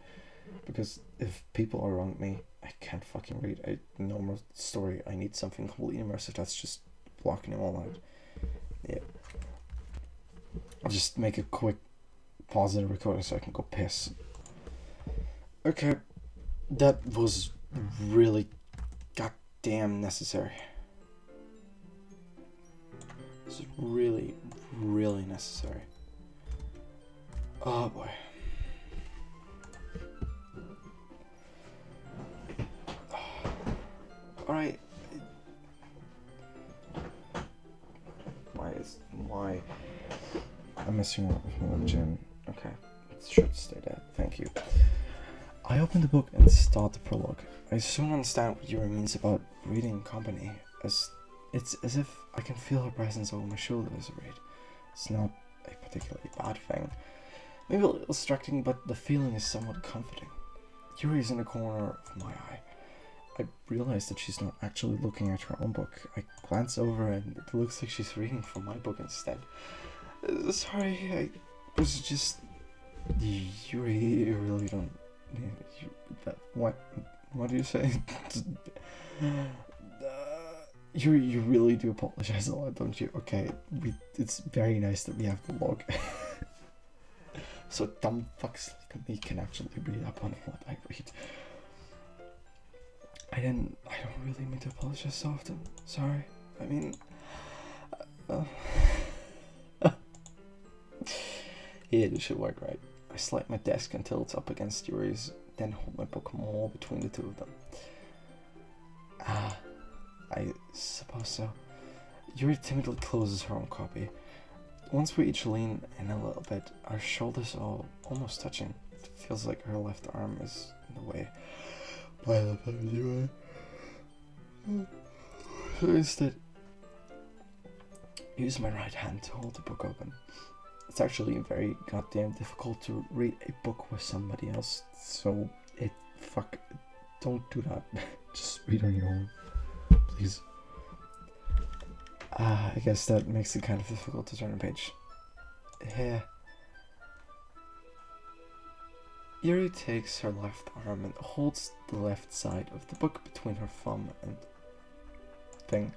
Because if people are around me, I can't fucking read a normal story. I need something completely immersive that's just blocking them all out. Yeah. I'll just make a quick pause in the recording so I can go piss. Okay. That was really goddamn necessary. This is really, really necessary. Oh boy. Alright. Why? I'm messing around with my gym. Okay. It should stay there. Thank you. I opened the book and start the prologue. I soon understand what Yuri means about reading in company, as it's as if I can feel her presence over my shoulder as I read. It's not a particularly bad thing. Maybe a little distracting, but the feeling is somewhat comforting. Yuri is in the corner of my eye. I realize that she's not actually looking at her own book. I glance over and it looks like she's reading from my book instead. Sorry, I was just... Yuri, you really don't... What do you say? You really do apologize a lot, don't you? Okay, it's very nice that we have the log. So dumb fucks like me can actually read up on what I read. I don't really mean to apologize so often. Sorry. I mean... Yeah, this should work right. I slide my desk until it's up against Yuri's, then hold my book more between the two of them. I suppose so. Yuri timidly closes her own copy. Once we each lean in a little bit, our shoulders are almost touching. It feels like her left arm is in the way. My left arm is in the way. So instead, I use my right hand to hold the book open. It's actually very goddamn difficult to read a book with somebody else, so don't do that. Just read on your own, please. I guess that makes it kind of difficult to turn a page. Yeah. Yuri takes her left arm and holds the left side of the book between her thumb and thing.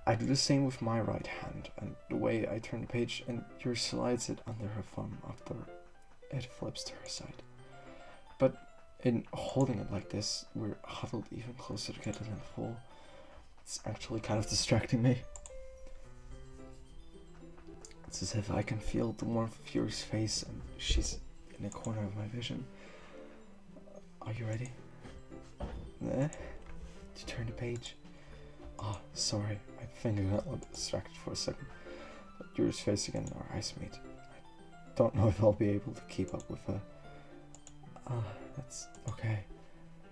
I do the same with my right hand, and the way I turn the page, and Yuri slides it under her thumb after it flips to her side. But in holding it like this, we're huddled even closer together than before. It's actually kind of distracting me. It's as if I can feel the warmth of Yuri's face, and she's in a corner of my vision. Are you ready? Did you turn the page? Oh, sorry. My finger got a little distracted for a second. Yuri's face again, our eyes meet. I don't know if I'll be able to keep up with her. That's okay.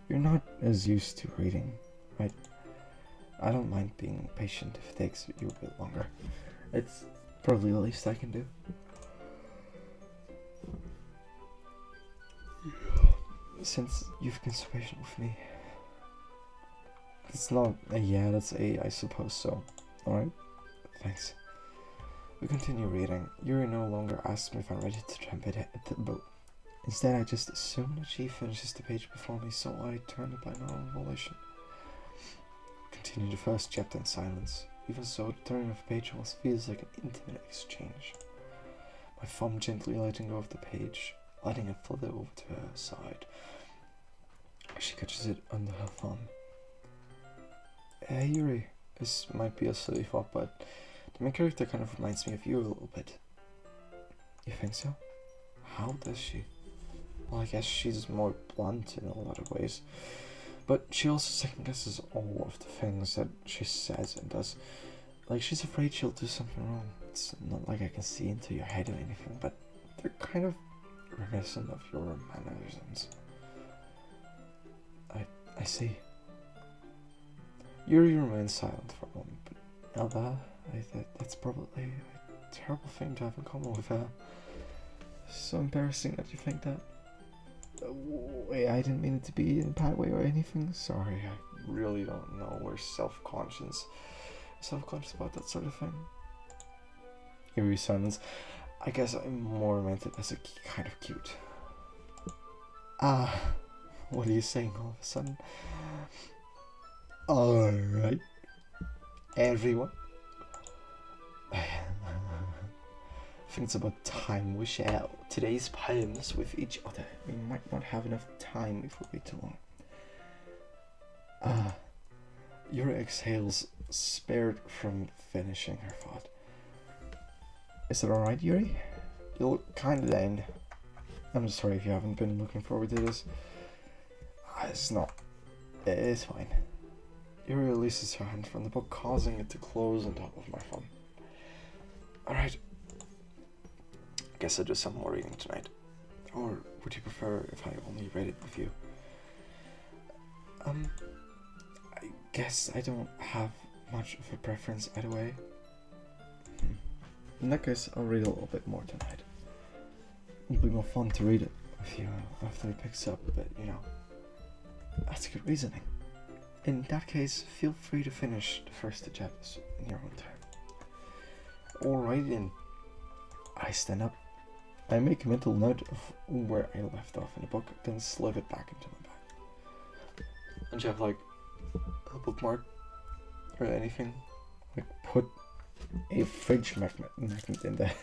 You're not as used to reading, right? I don't mind being patient if it takes you a bit longer. It's probably the least I can do. Since you've been so patient with me. It's not a yeah, that's a I suppose so. Alright? Thanks. We continue reading. Yuri no longer asks me if I'm ready to jump into the boat. Instead, I just assume that she finishes the page before me, so I turn it by my own volition. Continue the first chapter in silence. Even so, the turning of the page almost feels like an intimate exchange. My thumb gently letting go of the page, letting it flutter over to her side. She catches it under her thumb. Hey Yuri, this might be a silly thought, but the main character kind of reminds me of you a little bit. You think so? How does she? Well, I guess she's more blunt in a lot of ways. But she also second guesses all of the things that she says and does. Like, she's afraid she'll do something wrong. It's not like I can see into your head or anything, but they're kind of reminiscent of your mannerisms. I see. Yuri remains silent for a moment, but Elba, that's probably a terrible thing to have in common with her. So embarrassing that you think that. Wait, I didn't mean it to be in a bad way or anything. Sorry, I really don't know. We're self-conscious about that sort of thing. Eerie silence. I guess I more meant it as a kind of cute. What are you saying all of a sudden? Alright, everyone. I think it's about time we share today's poems with each other. We might not have enough time if we wait too long. Yuri exhales, spared from finishing her thought. Is it alright, Yuri? You look kinda down. I'm sorry if you haven't been looking forward to this. It's not. It's fine. Yuri releases her hand from the book, causing it to close on top of my thumb. Alright. Guess I'll do some more reading tonight. Or would you prefer if I only read it with you? I guess I don't have much of a preference either way. In that case, I'll read a little bit more tonight. It'll be more fun to read it with you after it picks up, but you know, that's good reasoning. In that case, feel free to finish the first two chapters in your own time. Alright then. I stand up. I make a mental note of where I left off in the book, then slip it back into my bag. Don't you have like a bookmark or anything? Like put a fridge magnet in there.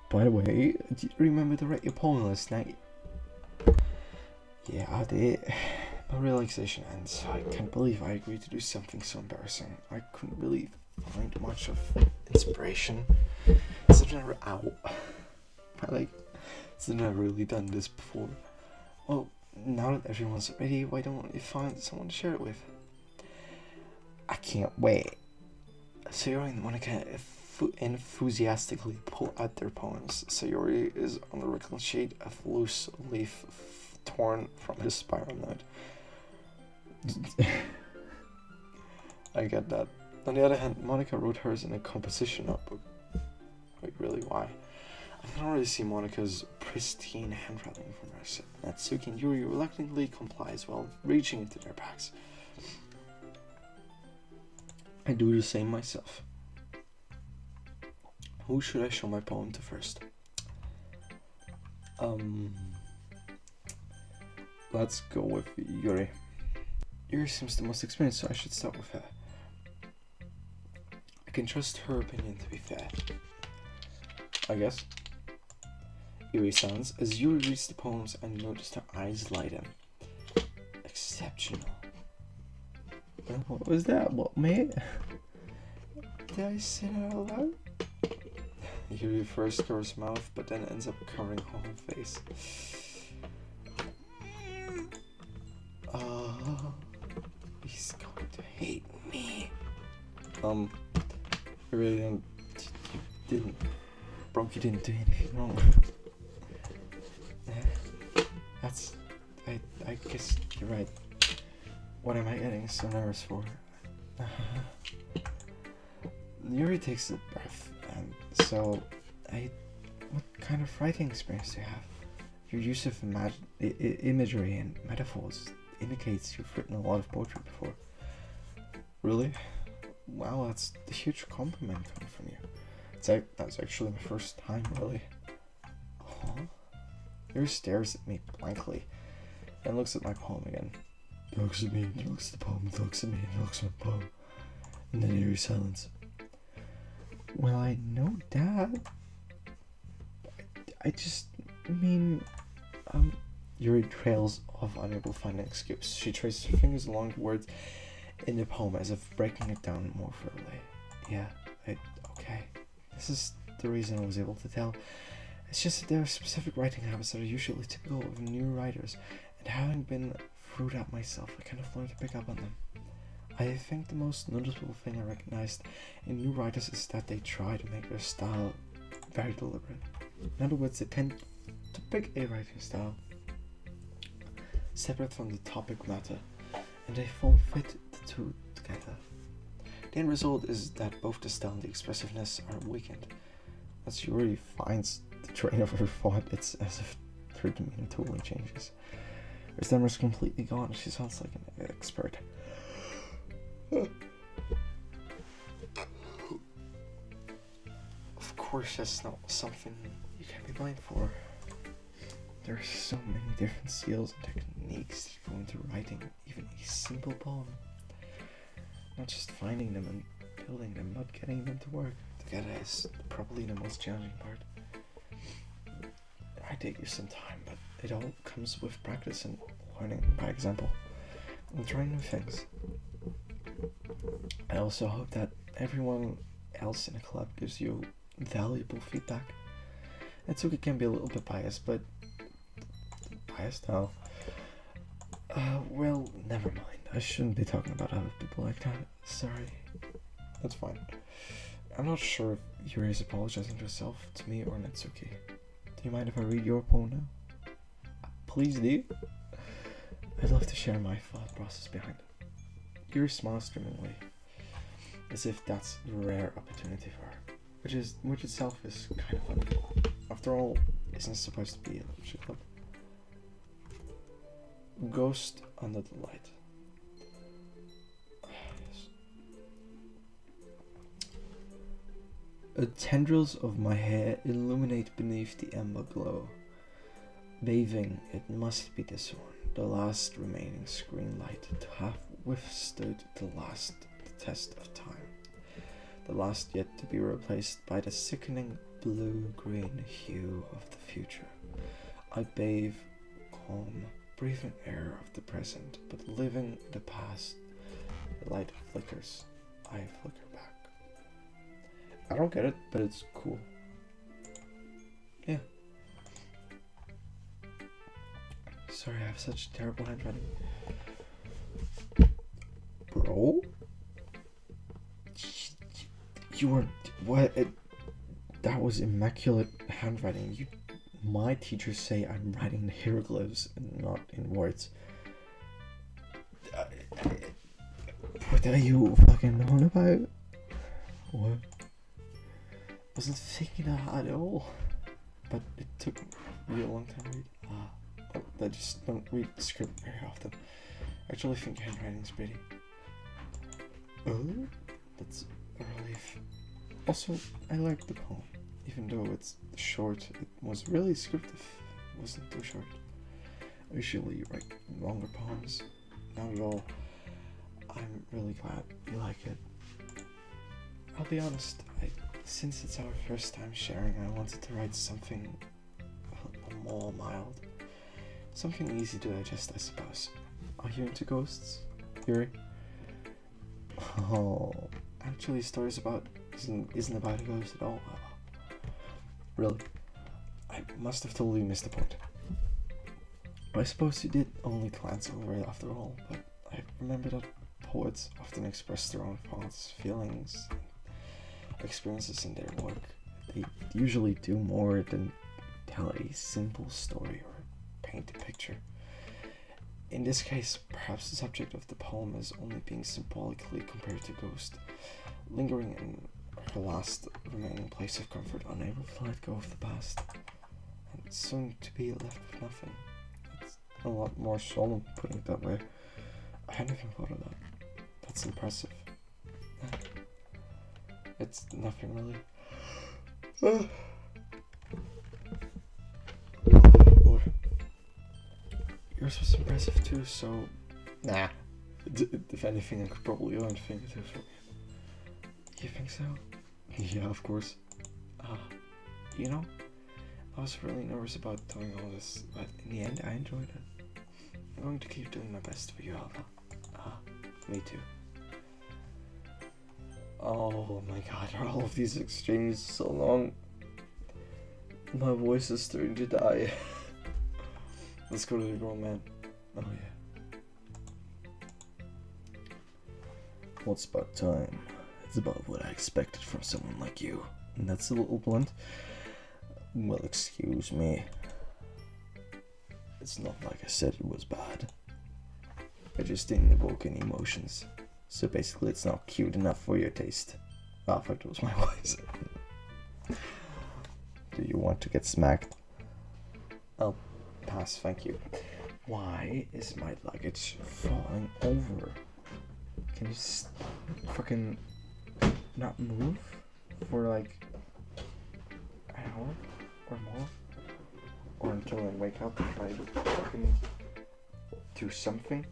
By the way, do you remember to write your poem last night? Yeah, I did. My relaxation ends. I can't believe I agreed to do something so embarrassing. I couldn't really find much of inspiration. Since I've never really done this before. Well, now that everyone's ready, why don't you find someone to share it with? I can't wait. Sayori and Monica enthusiastically pull out their poems. Sayori is on the wrinkled sheet of loose leaf torn from his spiral note. I get that. On the other hand, Monica wrote hers in a composition notebook. Wait, really, why? I can already see Monica's pristine handwriting from her. Natsuki and Yuri reluctantly complies while reaching into their bags. I do the same myself. Who should I show my poem to first? Let's go with Yuri. Yuri seems the most experienced, so I should start with her. I can trust her opinion to be fair, I guess. Yuri sounds as Yuri reads the poems and noticed her eyes lighten. Exceptional. What was that? What, mate? Did I say that out loud? Yuri first covers her mouth, but then ends up covering her whole face. He's going to hate me. You really didn't. Brooke, you didn't do anything wrong. I guess you're right. What am I getting so nervous for? Yuri takes a breath, and so what kind of writing experience do you have? Your use of imagery and metaphors indicates you've written a lot of poetry before. Really? Wow, that's a huge compliment coming from you. That's actually my first time, really. Huh? Yuri stares at me blankly, and looks at my poem again. Looks at me, looks at the poem, looks at me, looks at my poem. And then Yuri silence. Well, I know that. I just mean, Yuri trails off, unable to find an excuse. She traces her fingers along the words in the poem as if breaking it down more thoroughly. Yeah, okay. This is the reason I was able to tell. It's just that there are specific writing habits that are usually typical of new writers, and having been through that myself, I kind of learned to pick up on them. I think the most noticeable thing I recognized in new writers is that they try to make their style very deliberate. In other words, they tend to pick a writing style separate from the topic matter, and they form fit the two together. The end result is that both the style and the expressiveness are weakened. As Yuri finds the train of her thought, it's as if her demeanor totally changes. Her stammer is completely gone. She sounds like an expert. Of course, that's not something you can be blamed for. There are so many different skills and techniques that go into writing even a simple poem. Not just finding them and building them, not getting them to work together is probably the most challenging part. I take you some time, but it all comes with practice and learning by example and trying new things. I also hope that everyone else in the club gives you valuable feedback. It's okay, it can be a little bit biased, but biased now. Well, never mind. I shouldn't be talking about other people like that. Sorry. That's fine. I'm not sure if Yuri is apologizing to herself, to me, or Natsuki. Do you mind if I read your poem now? Please do. I'd love to share my thought process behind it. Yuri smiles dreamingly, as if that's a rare opportunity for her, which itself is kind of unusual. After all, isn't it supposed to be a literature club? Ghost under the light. The tendrils of my hair illuminate beneath the ember glow. Bathing, it must be this one, the last remaining screen light to have withstood the test of time. The last yet to be replaced by the sickening blue-green hue of the future. I bathe, calm, breathing air of the present, but living the past. The light flickers. I flicker back. I don't get it, but it's cool. Yeah. Sorry, I have such terrible handwriting. Bro? You weren't... What? That was immaculate handwriting. My teachers say I'm writing hieroglyphs and not in words. What are you fucking on about? What? Wasn't thinking that at all. But it took me a long time to read. I just don't read the script very often. I actually think handwriting's pretty. Oh? That's a relief. Also, I like the poem. Even though it's short, it was really descriptive. It wasn't too short. I usually write longer poems. Not at all. I'm really glad you like it. I'll be honest, since it's our first time sharing, I wanted to write something more mild. Something easy to digest, I suppose. Are you into ghosts, Yuri? Oh, actually stories about isn't about a ghost at all. Really, I must have totally missed the point. I suppose you did only glance over it after all, but I remember that poets often express their own thoughts, feelings, and experiences in their work. They usually do more than tell a simple story or paint a picture. In this case, perhaps the subject of the poem is only being symbolically compared to Ghost, lingering in her last remaining place of comfort, unable to let go of the past, and soon to be left with nothing. It's a lot more solemn, putting it that way. I hadn't even thought of that. That's impressive. It's nothing really. Yours was impressive too, so... Nah. If anything, I could probably own fingertips from you. You think so? Yeah, of course. You know, I was really nervous about doing all this, but in the end I enjoyed it. I'm going to keep doing my best for you, Alva. Me too. Oh my god, are all of these exchanges so long? My voice is starting to die. Let's go to the girl, man. Oh yeah. Well, it's about time. It's about what I expected from someone like you. And that's a little blunt. Well, excuse me. It's not like I said it was bad. I just didn't evoke any emotions. So basically it's not cute enough for your taste. Ah, fuck, that was my voice. Do you want to get smacked? I'll pass, thank you. Why is my luggage falling over? Can you just fucking not move for like an hour or more? Or until I wake up and try to fucking do something?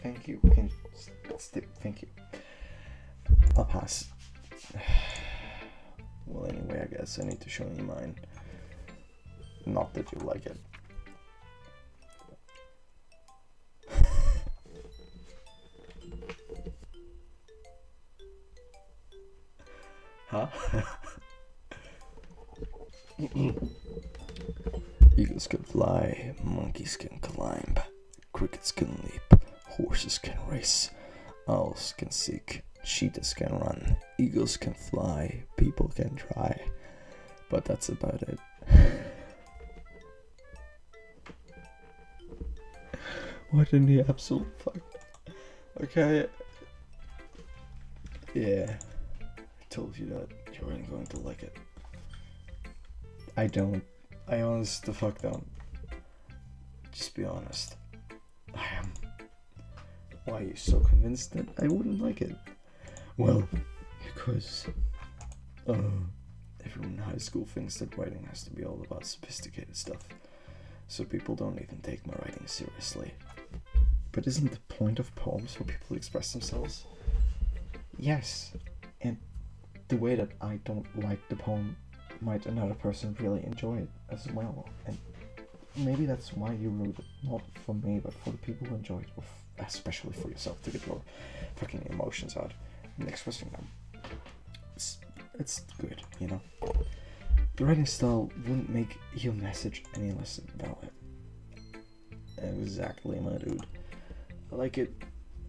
Thank you. Can you thank you. I'll pass. Well, anyway, I guess I need to show you mine. Not that you like it. Huh? Eagles can fly, monkeys can climb, crickets can leap, horses can race, owls can seek, cheetahs can run, eagles can fly, people can try, but that's about it. What in the absolute fuck? Okay. Yeah. I told you that you weren't going to like it. I don't. I honest the fuck don't. Just be honest. I am. Why are you so convinced that I wouldn't like it? Well, because everyone in high school thinks that writing has to be all about sophisticated stuff. So people don't even take my writing seriously. But isn't the point of poems for people to express themselves? Yes. And the way that I don't like the poem might another person really enjoy it as well. And maybe that's why you wrote it, not for me, but for the people who enjoy it, or especially for yourself, to get your fucking emotions out and expressing them. It's good, you know. The writing style wouldn't make your message any less valid. Exactly, my dude. I like it.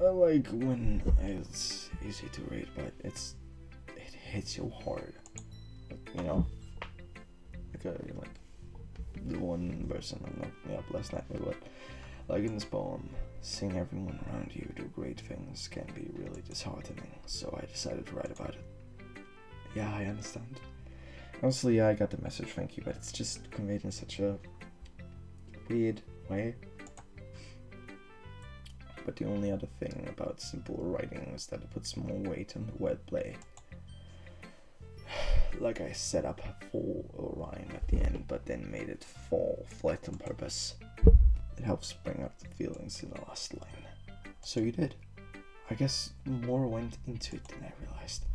I like when it's easy to read, but it hits you hard. You know, like the one verse I'm not me up last night, but like in this poem, seeing everyone around you do great things can be really disheartening. So I decided to write about it. Yeah, I understand. Honestly, yeah, I got the message, thank you, but it's just conveyed in such a weird way. But the only other thing about simple writing is that it puts more weight on the wordplay. Like I set up a full rhyme at the end, but then made it fall flat on purpose. It helps bring out the feelings in the last line. So you did. I guess more went into it than I realized.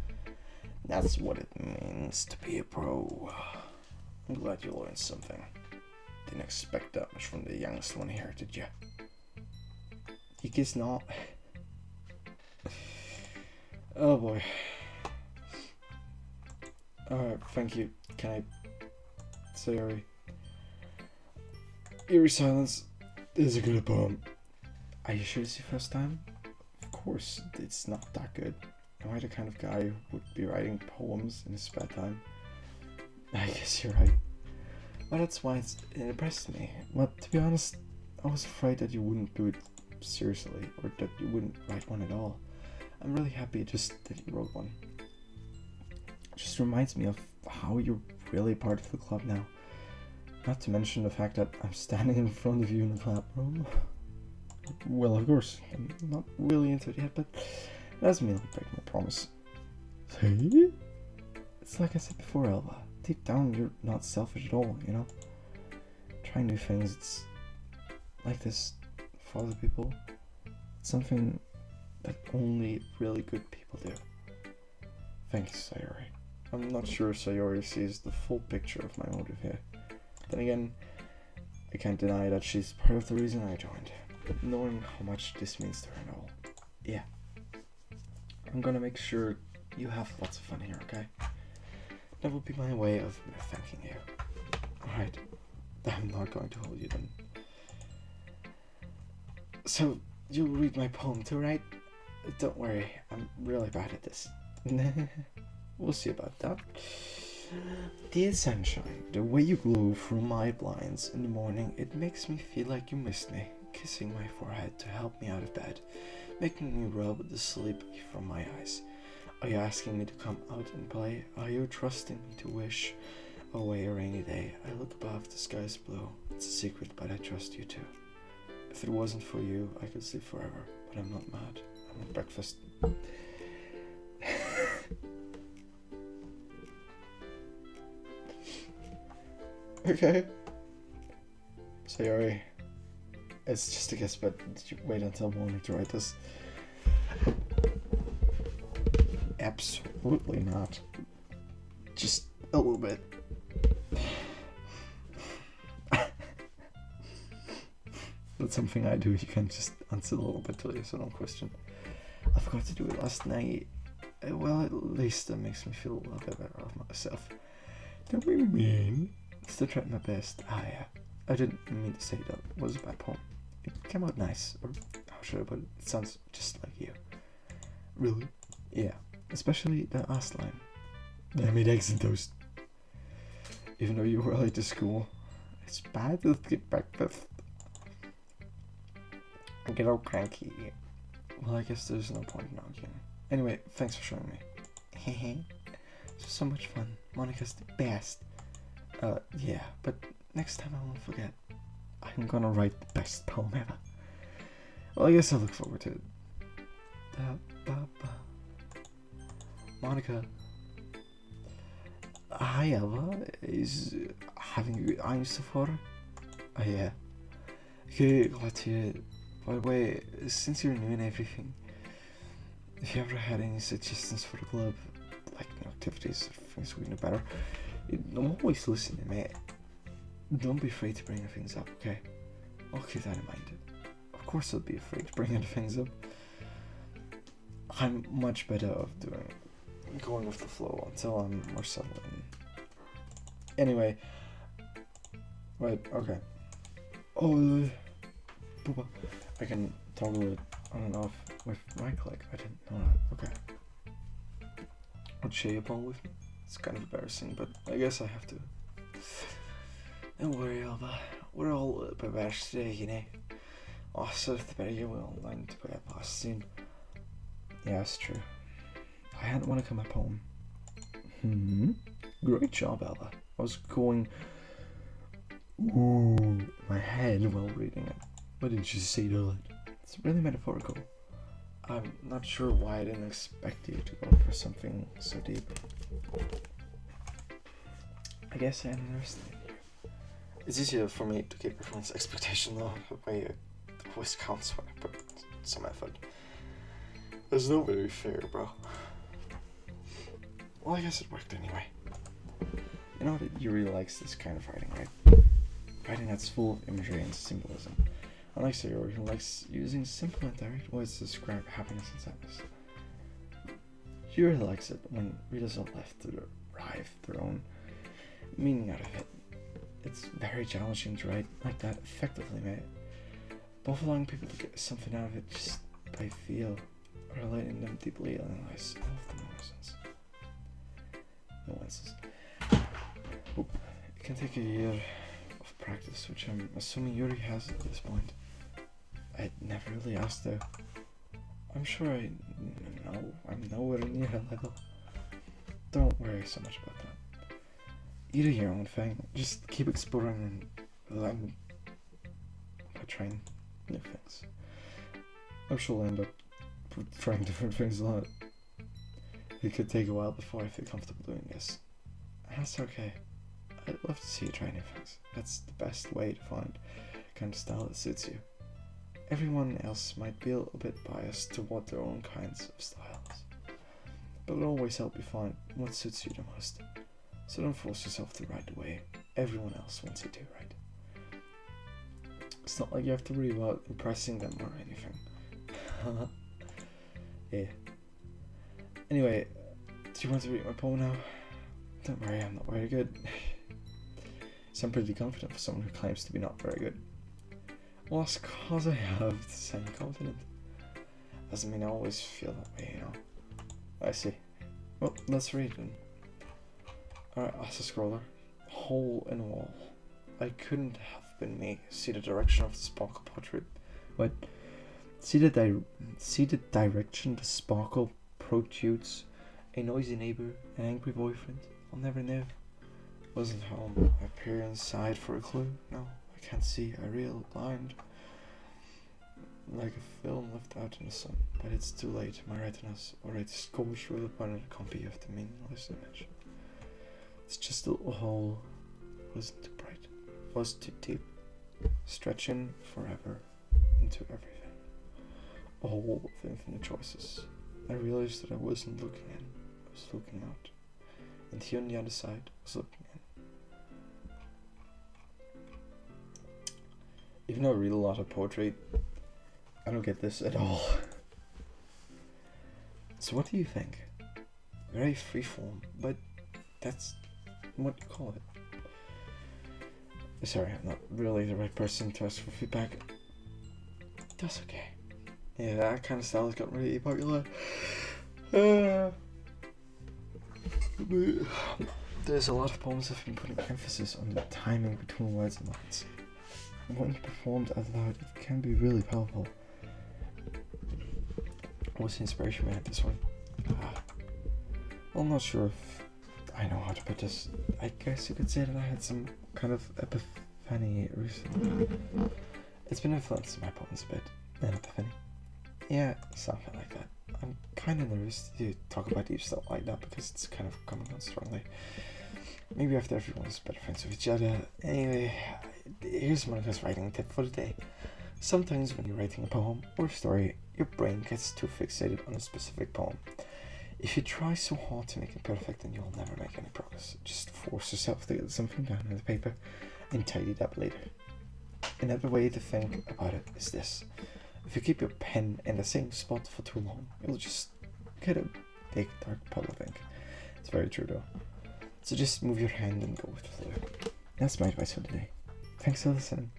That's what it means to be a pro. I'm glad you learned something. Didn't expect that much from the youngest one here, did you? You guess not. Oh boy. Thank you. Can I... Sayori. Eerie silence is a good poem. Are you sure it's your first time? Of course, it's not that good. Am I the kind of guy who would be writing poems in his spare time? I guess you're right. Well, that's why it impressed me. But to be honest, I was afraid that you wouldn't do it seriously, or that you wouldn't write one at all. I'm really happy just that you wrote one. It just reminds me of how you're really part of the club now. Not to mention the fact that I'm standing in front of you in the club room. Well, of course, I'm not really into it yet, but it doesn't mean I'll break my promise. Hey? It's like I said before, Elva. Deep down, you're not selfish at all, you know? Trying new things, it's like this for other people. It's something that only really good people do. Thanks, Sayori. I'm not sure Sayori sees the full picture of my motive here. Then again, I can't deny that she's part of the reason I joined. Knowing how much this means to her and all. Yeah. I'm gonna make sure you have lots of fun here, okay? That will be my way of thanking you. Alright. I'm not going to hold you then. So, you'll read my poem too, right? Don't worry, I'm really bad at this. We'll see about that. Dear sunshine, the way you glow through my blinds in the morning, it makes me feel like you missed me. Kissing my forehead to help me out of bed, making me rub the sleep from my eyes. Are you asking me to come out and play? Are you trusting me to wish away a rainy day? I look above, the sky's blue. It's a secret, but I trust you too. If it wasn't for you, I could sleep forever, but I'm not mad. I'm at breakfast. Okay. Sayori. It's just a guess, but did you wait until morning to write this? Absolutely not. Just a little bit. That's something I do. You can just answer a little bit to yes or no question. I forgot to do it last night. Well, at least that makes me feel a little bit better of myself. Don't be mean. Still tried my best. Yeah. I didn't mean to say that was a bad poem. It came out nice, or how should I put it? It sounds just like you. Really? Yeah, especially the last line. I made eggs and toast. Even though you were late to school, it's bad to skip breakfast. I get all cranky. Well, I guess there's no point in arguing. Anyway, thanks for showing me. Hehe. This was so much fun. Monica's the best. Yeah, but next time I won't forget. I'm gonna write the best poem ever. Well, I guess I look forward to it. Monica. Hi, Elva. Is having a good time so far? Oh, yeah. Okay, glad to hear it. By the way, since you're new and everything, if you ever had any suggestions for the club, like new activities or things we can do better, I'm always listening, mate. Don't be afraid to bring things up, okay? I'll keep that in mind. Of course I'll be afraid to bring things up. I'm much better of going with the flow until I'm more settled in. Anyway. Right, okay. Oh, Poopa. I can toggle it on and off with right click. I didn't know that. Okay. Would share your poem with me? It's kind of embarrassing, but I guess I have to. Don't worry, Alba. We're all prepared today, you know. Så det better you will learn to play a past soon. Yeah, that's true. I hadn't want to come up home. Great job, Ella. I was going ooh my head while reading it. Why didn't you say that? It's really metaphorical. I'm not sure why I didn't expect you to go for something so deep. I guess I understand you. It's easier for me to keep everyone's expectation though, the way it always counts when I put some effort. There's no way to be fair, bro. Well, I guess it worked anyway. You know that Yuri likes this kind of writing, right? Writing that's full of imagery and symbolism. Unlike Sayori, who likes using simple and direct words to describe happiness and sadness. Yuri likes it when readers are left to the derive their own meaning out of it. It's very challenging to write like that effectively, mate. Both allowing people to get something out of it just by feel, or letting them deeply analyze all of the nuances. It can take a year of practice, which I'm assuming Yuri has at this point. I never really asked though. I'm sure I'm nowhere near her level. Don't worry so much about that. You do your own thing. Just keep exploring and learn by trying new things. I'm sure I'll end up trying different things a lot. It could take a while before I feel comfortable doing this. That's okay. I'd love to see you try new things. That's the best way to find the kind of style that suits you. Everyone else might be a little bit biased toward their own kinds of styles, but it'll always help you find what suits you the most. So don't force yourself to write the way everyone else wants you to write. It's not like you have to worry about impressing them or anything. Yeah. Anyway, do you want to read my poem now? Don't worry, I'm not very good. So I'm pretty confident for someone who claims to be not very good. Well, that's cause I have to sound confident. Doesn't mean I always feel that way, you know. I see. Well, let's read then. Alright, as a scroller. Hole in wall. I couldn't have been me. See the direction of the sparkle portrait. What? See the direction the sparkle protrudes. A noisy neighbor, an angry boyfriend. I'll never know. Wasn't home. I peer inside for a clue. No, I can't see. I reel blind. Like a film left out in the sun. But it's too late. My retina's already scorched with a permanent copy of the meaningless image. It's just a little hole. Wasn't too bright. Was too deep. Stretching forever into everything. A hole of infinite choices. I realized that I wasn't looking in. I was looking out. And he on the other side was looking in. Even though I read a lot of poetry, I don't get this at all. So what do you think? Very freeform, but that's what you call it. Sorry, I'm not really the right person to ask for feedback. That's okay. Yeah, that kind of style has gotten really popular. There's a lot of poems that have been putting emphasis on the timing between words and lines. When performed out loud, it can be really powerful. What's the inspiration behind this one? Well, I'm not sure if I know how to put this. I guess you could say that I had some kind of epiphany recently. It's been influencing my poems a bit. An epiphany. Yeah, something like that. I'm kind of nervous to talk about deep stuff like that because it's kind of coming on strongly. Maybe after everyone's better friends with each other. Anyway, here's Monica's writing tip for the day. Sometimes when you're writing a poem or a story, your brain gets too fixated on a specific poem. If you try so hard to make it perfect, then you'll never make any progress. Just force yourself to get something down on the paper and tidy it up later. Another way to think about it is this. If you keep your pen in the same spot for too long, you'll just get a big dark puddle of ink. It's very true though. So just move your hand and go with the flow. That's my advice for today. Thanks for listening.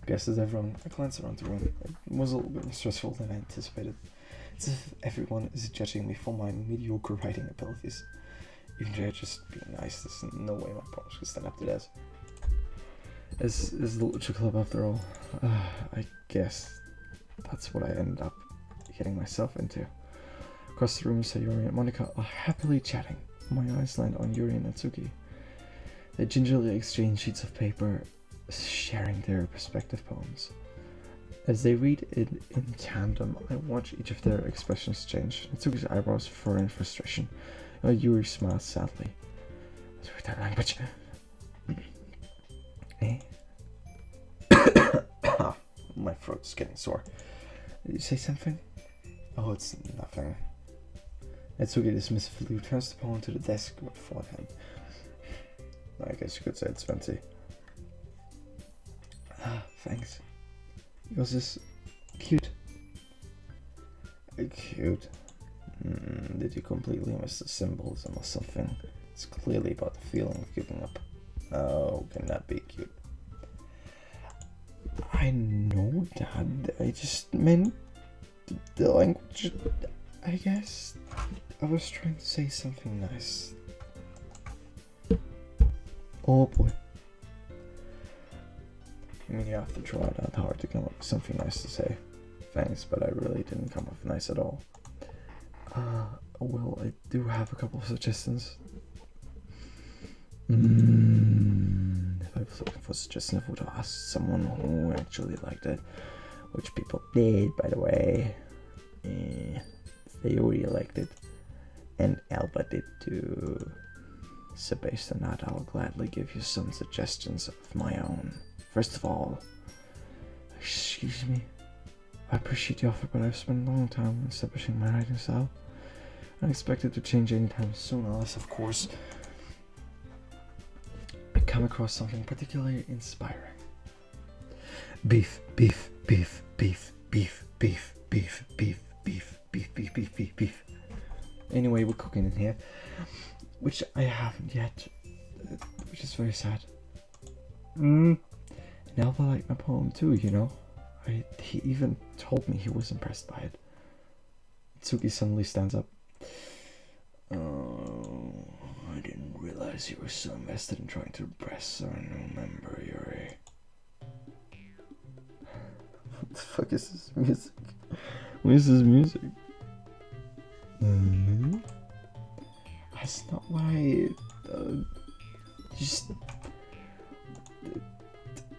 I guess as everyone, I glanced around the room. It was a little bit more stressful than I anticipated. It's as if everyone is judging me for my mediocre writing abilities. Even though just being nice, there's no way my poems could stand up to that. It's the literature club after all. I guess that's what I ended up getting myself into. Across the room, Sayori and Monica are happily chatting. My eyes land on Yuri and Natsuki. They gingerly exchange sheets of paper, sharing their respective poems. As they read it in tandem, I watch each of their expressions change. Natsuki's eyebrows furrow in frustration, while Yuri smiles sadly. What's with that language? Eh? My throat's getting sore. Did you say something? Oh, it's nothing. Natsuki dismissively returns the poem to the desk before him. I guess you could say it's fancy. Thanks. Yours is cute. Cute? Did you completely miss the symbolism or something? It's clearly about the feeling of giving up. Oh, can that be cute? I know, Dad. I just meant the language. I guess I was trying to say something nice. Oh boy. I mean, you have to try that hard to come up with something nice to say. Thanks, but I really didn't come off nice at all. Well, I do have a couple of suggestions. If I was looking for suggestions, I would have asked someone who actually liked it. Which people did, by the way. They really liked it. And Alba did too. So based on that, I'll gladly give you some suggestions of my own. First of all, excuse me. I appreciate the offer, but I've spent a long time establishing my writing style. I don't expect it to change anytime soon, unless, of course, I come across something particularly inspiring. Beef, beef, beef, beef, beef, beef, beef, beef, beef, beef, beef, beef, beef, beef. Anyway, we're cooking in here, which I haven't yet, which is very sad. And Alva liked my poem too, you know. He even told me he was impressed by it. Tsuki suddenly stands up. Oh, I didn't realize you were so invested in trying to impress our new member, Yuri. What the fuck is this music? What is this music? That's not what I...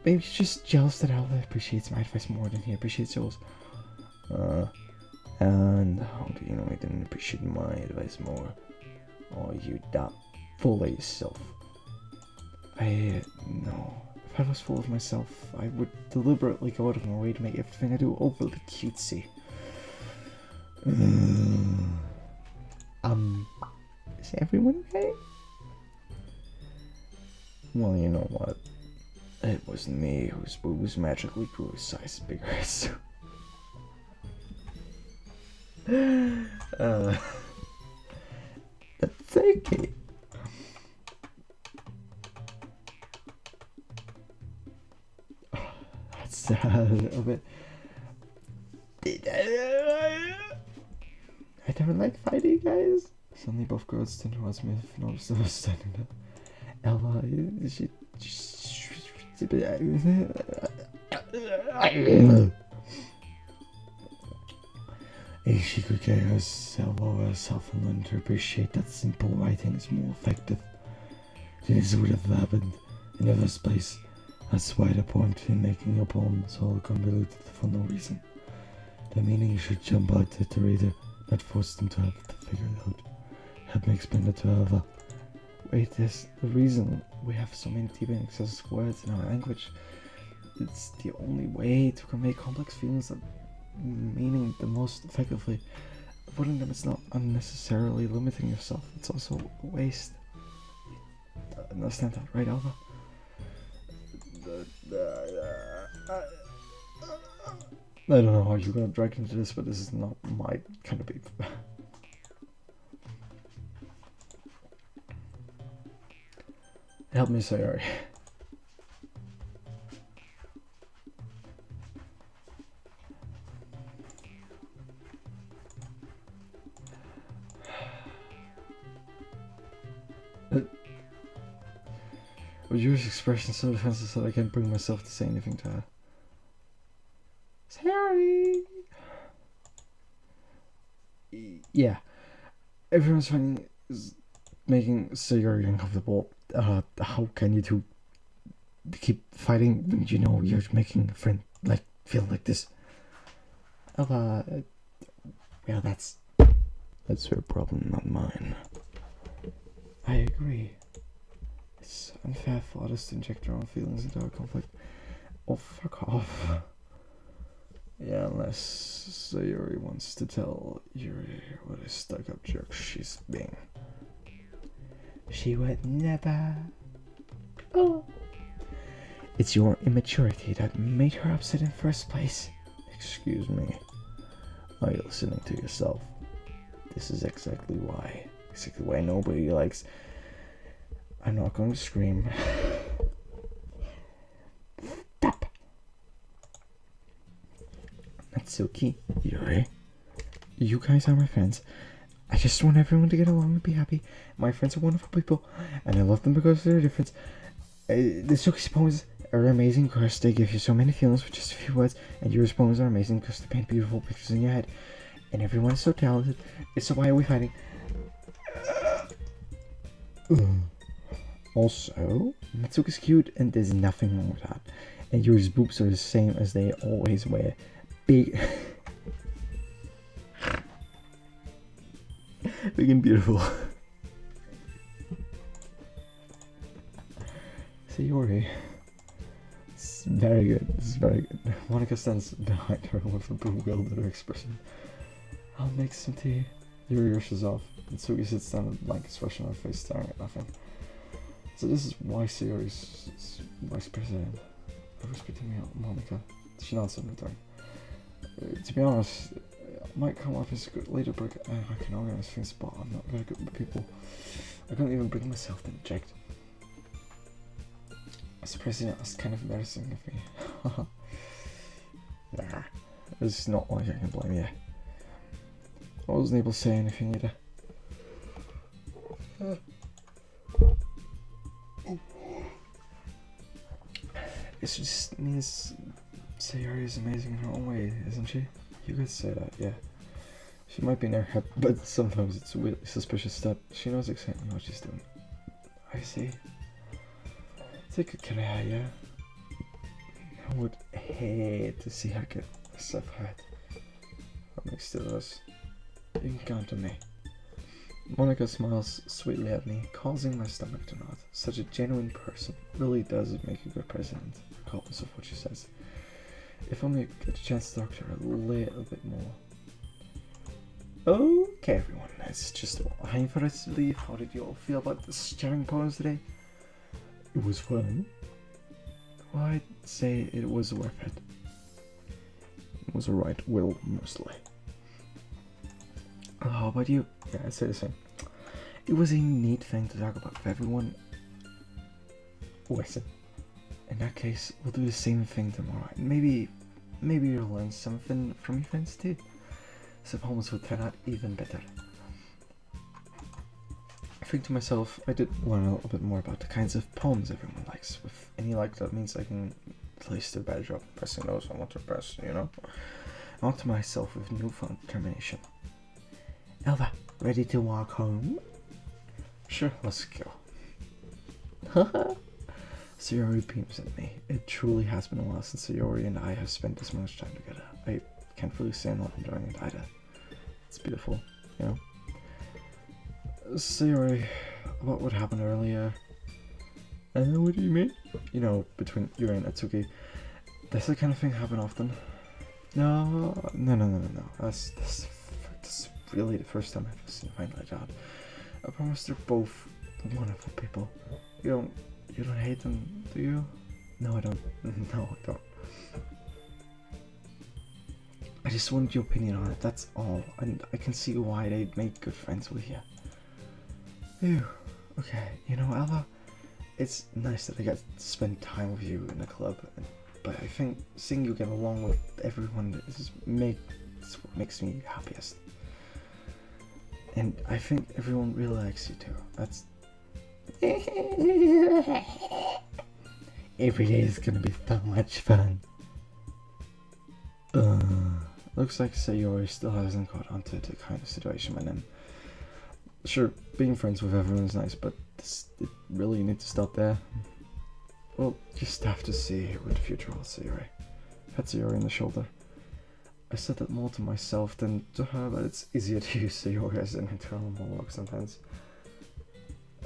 maybe he's just jealous that Alva appreciates my advice more than he appreciates yours. And how do you know he didn't appreciate my advice more? Oh, you that full of yourself. No. If I was full of myself, I would deliberately go out of my way to make everything I do overly cutesy. Is everyone okay? Well, you know what? It wasn't me whose boobs magically grew a size bigger. So. That's okay. That's sad a little bit. I don't like fighting, guys. Suddenly both girls turned towards me and noticed I was standing there. Ella, if she could get herself over herself and learn to appreciate that simple writing is more effective, this would have happened in the first place. That's why the point in making your poems all convoluted for no reason. The meaning should jump out at the reader, not force them to have to figure it out. Help me explain it to her. Wait, there's the reason we have so many deep and excessive words in our language. It's the only way to convey complex feelings that meaning the most effectively. Avoiding them is not unnecessarily limiting yourself, it's also a waste. Understand that, right, Alva? I don't know how you got dragged into this, but this is not my kind of beef. Help me, Sayori. With Yuri's expression so defensive that I can't bring myself to say anything to her. Sayori! Yeah. Everyone's making Sayori uncomfortable. How can you two keep fighting when you know you're making a friend feel like this? Well, that's her problem, not mine. I agree. It's unfair for others to inject their own feelings into our conflict. Oh, fuck off. Yeah, unless Sayori wants to tell Yuri what a stuck-up jerk she's being. She would never. Oh. It's your immaturity that made her upset in the first place. Excuse me. Are you listening to yourself? This is exactly why nobody likes. I'm not going to scream. Stop. Natsuki, Yuri, you guys are my friends. I just want everyone to get along and be happy. My friends are wonderful people, and I love them because of their difference. The Natsuki's poems are amazing because they give you so many feelings with just a few words, and Yuri's poems are amazing because they paint beautiful pictures in your head. And everyone is so talented. So why are we fighting? Also, Natsuki's cute, and there's nothing wrong with that. And Yuri's boobs are the same as they always were. Big... big and beautiful. Sayori. It's very good. It's very good. Monica stands behind her with a bewildered expression. I'll make some tea. Yuri rushes off. Natsuki sits down with a blank expression on her face, staring at nothing. So this is why Sayori's vice president. I whispered to Monica. She nods in return. To be honest, I might come up as good later, but I can organize things, but I'm not very good with people. I couldn't even bring myself to inject. As president, that's kind of embarrassing of me. Nah, it's not like I can blame you. I wasn't able to say anything either. It just means Sayori is amazing in her own way, isn't she? You could say that, yeah. She might be in her head, but sometimes it's really suspicious that she knows exactly what she's doing. I see. Take a care, yeah? I would hate to see her get herself hurt. That makes two of us. You can count on me. Monica smiles sweetly at me, causing my stomach to knot. Such a genuine person really does make a good president, regardless of what she says. If only I get a chance to talk to her a little bit more. Okay, everyone, it's just time for us to leave. How did you all feel about the sharing poems today? It was fun. Well, I'd say it was worth it. It was alright, Will, mostly. How about you? Yeah, I'd say the same. It was a neat thing to talk about with everyone. Listen, in that case, we'll do the same thing tomorrow. And maybe you'll learn something from your friends too. Some poems will turn out even better. I think to myself, I did learn a little bit more about the kinds of poems everyone likes. With any like, that means I can at least do a better job pressing those I want to press, you know? On to myself with newfound determination. Elva, ready to walk home? Sure, let's go. Sayori beams at me. It truly has been a while since Sayori and I have spent this much time together. I can't really say I'm not enjoying it either. It's beautiful, you know? Sayori, about what happened earlier? What do you mean? You know, between Yuri and Atsuki. Does that kind of thing happen often? No. That's really the first time I've seen a fight like that. I promise they're both wonderful people. You don't hate them, do you? No, I don't. No, I don't. I just wanted your opinion on it, that's all. And I can see why they'd make good friends with you. Phew. Okay, you know, Alva, it's nice that I get to spend time with you in the club, but I think seeing you get along with everyone is what makes me happiest. And I think everyone really likes you too. That's... Every day is gonna be so much fun. Looks like Sayori still hasn't caught on to the kind of situation I'm in. Sure, being friends with everyone is nice, but it really need to stop there. Well, just have to see what the future holds, Sayori. Pat Sayori on the shoulder. I said that more to myself than to her, but it's easier to use Sayori as an internal monologue sometimes.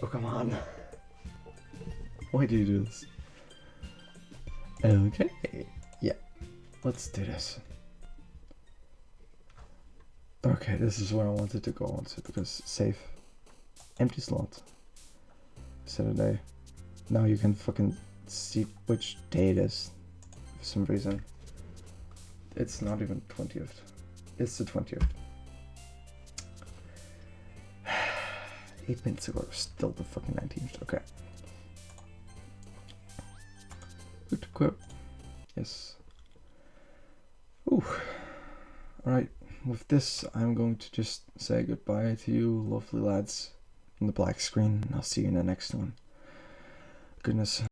Oh, come on. Why do you do this? Okay. Yeah. Let's do this. Okay, this is where I wanted to go on to, because save. Empty slot. Saturday. Now you can fucking see which day it is. For some reason. It's not even 20th. It's the 20th. 8 minutes ago, still the fucking 19th. Okay. Good to quote. Yes. Ooh. Alright, with this, I'm going to just say goodbye to you, lovely lads, in the black screen. I'll see you in the next one. Goodness.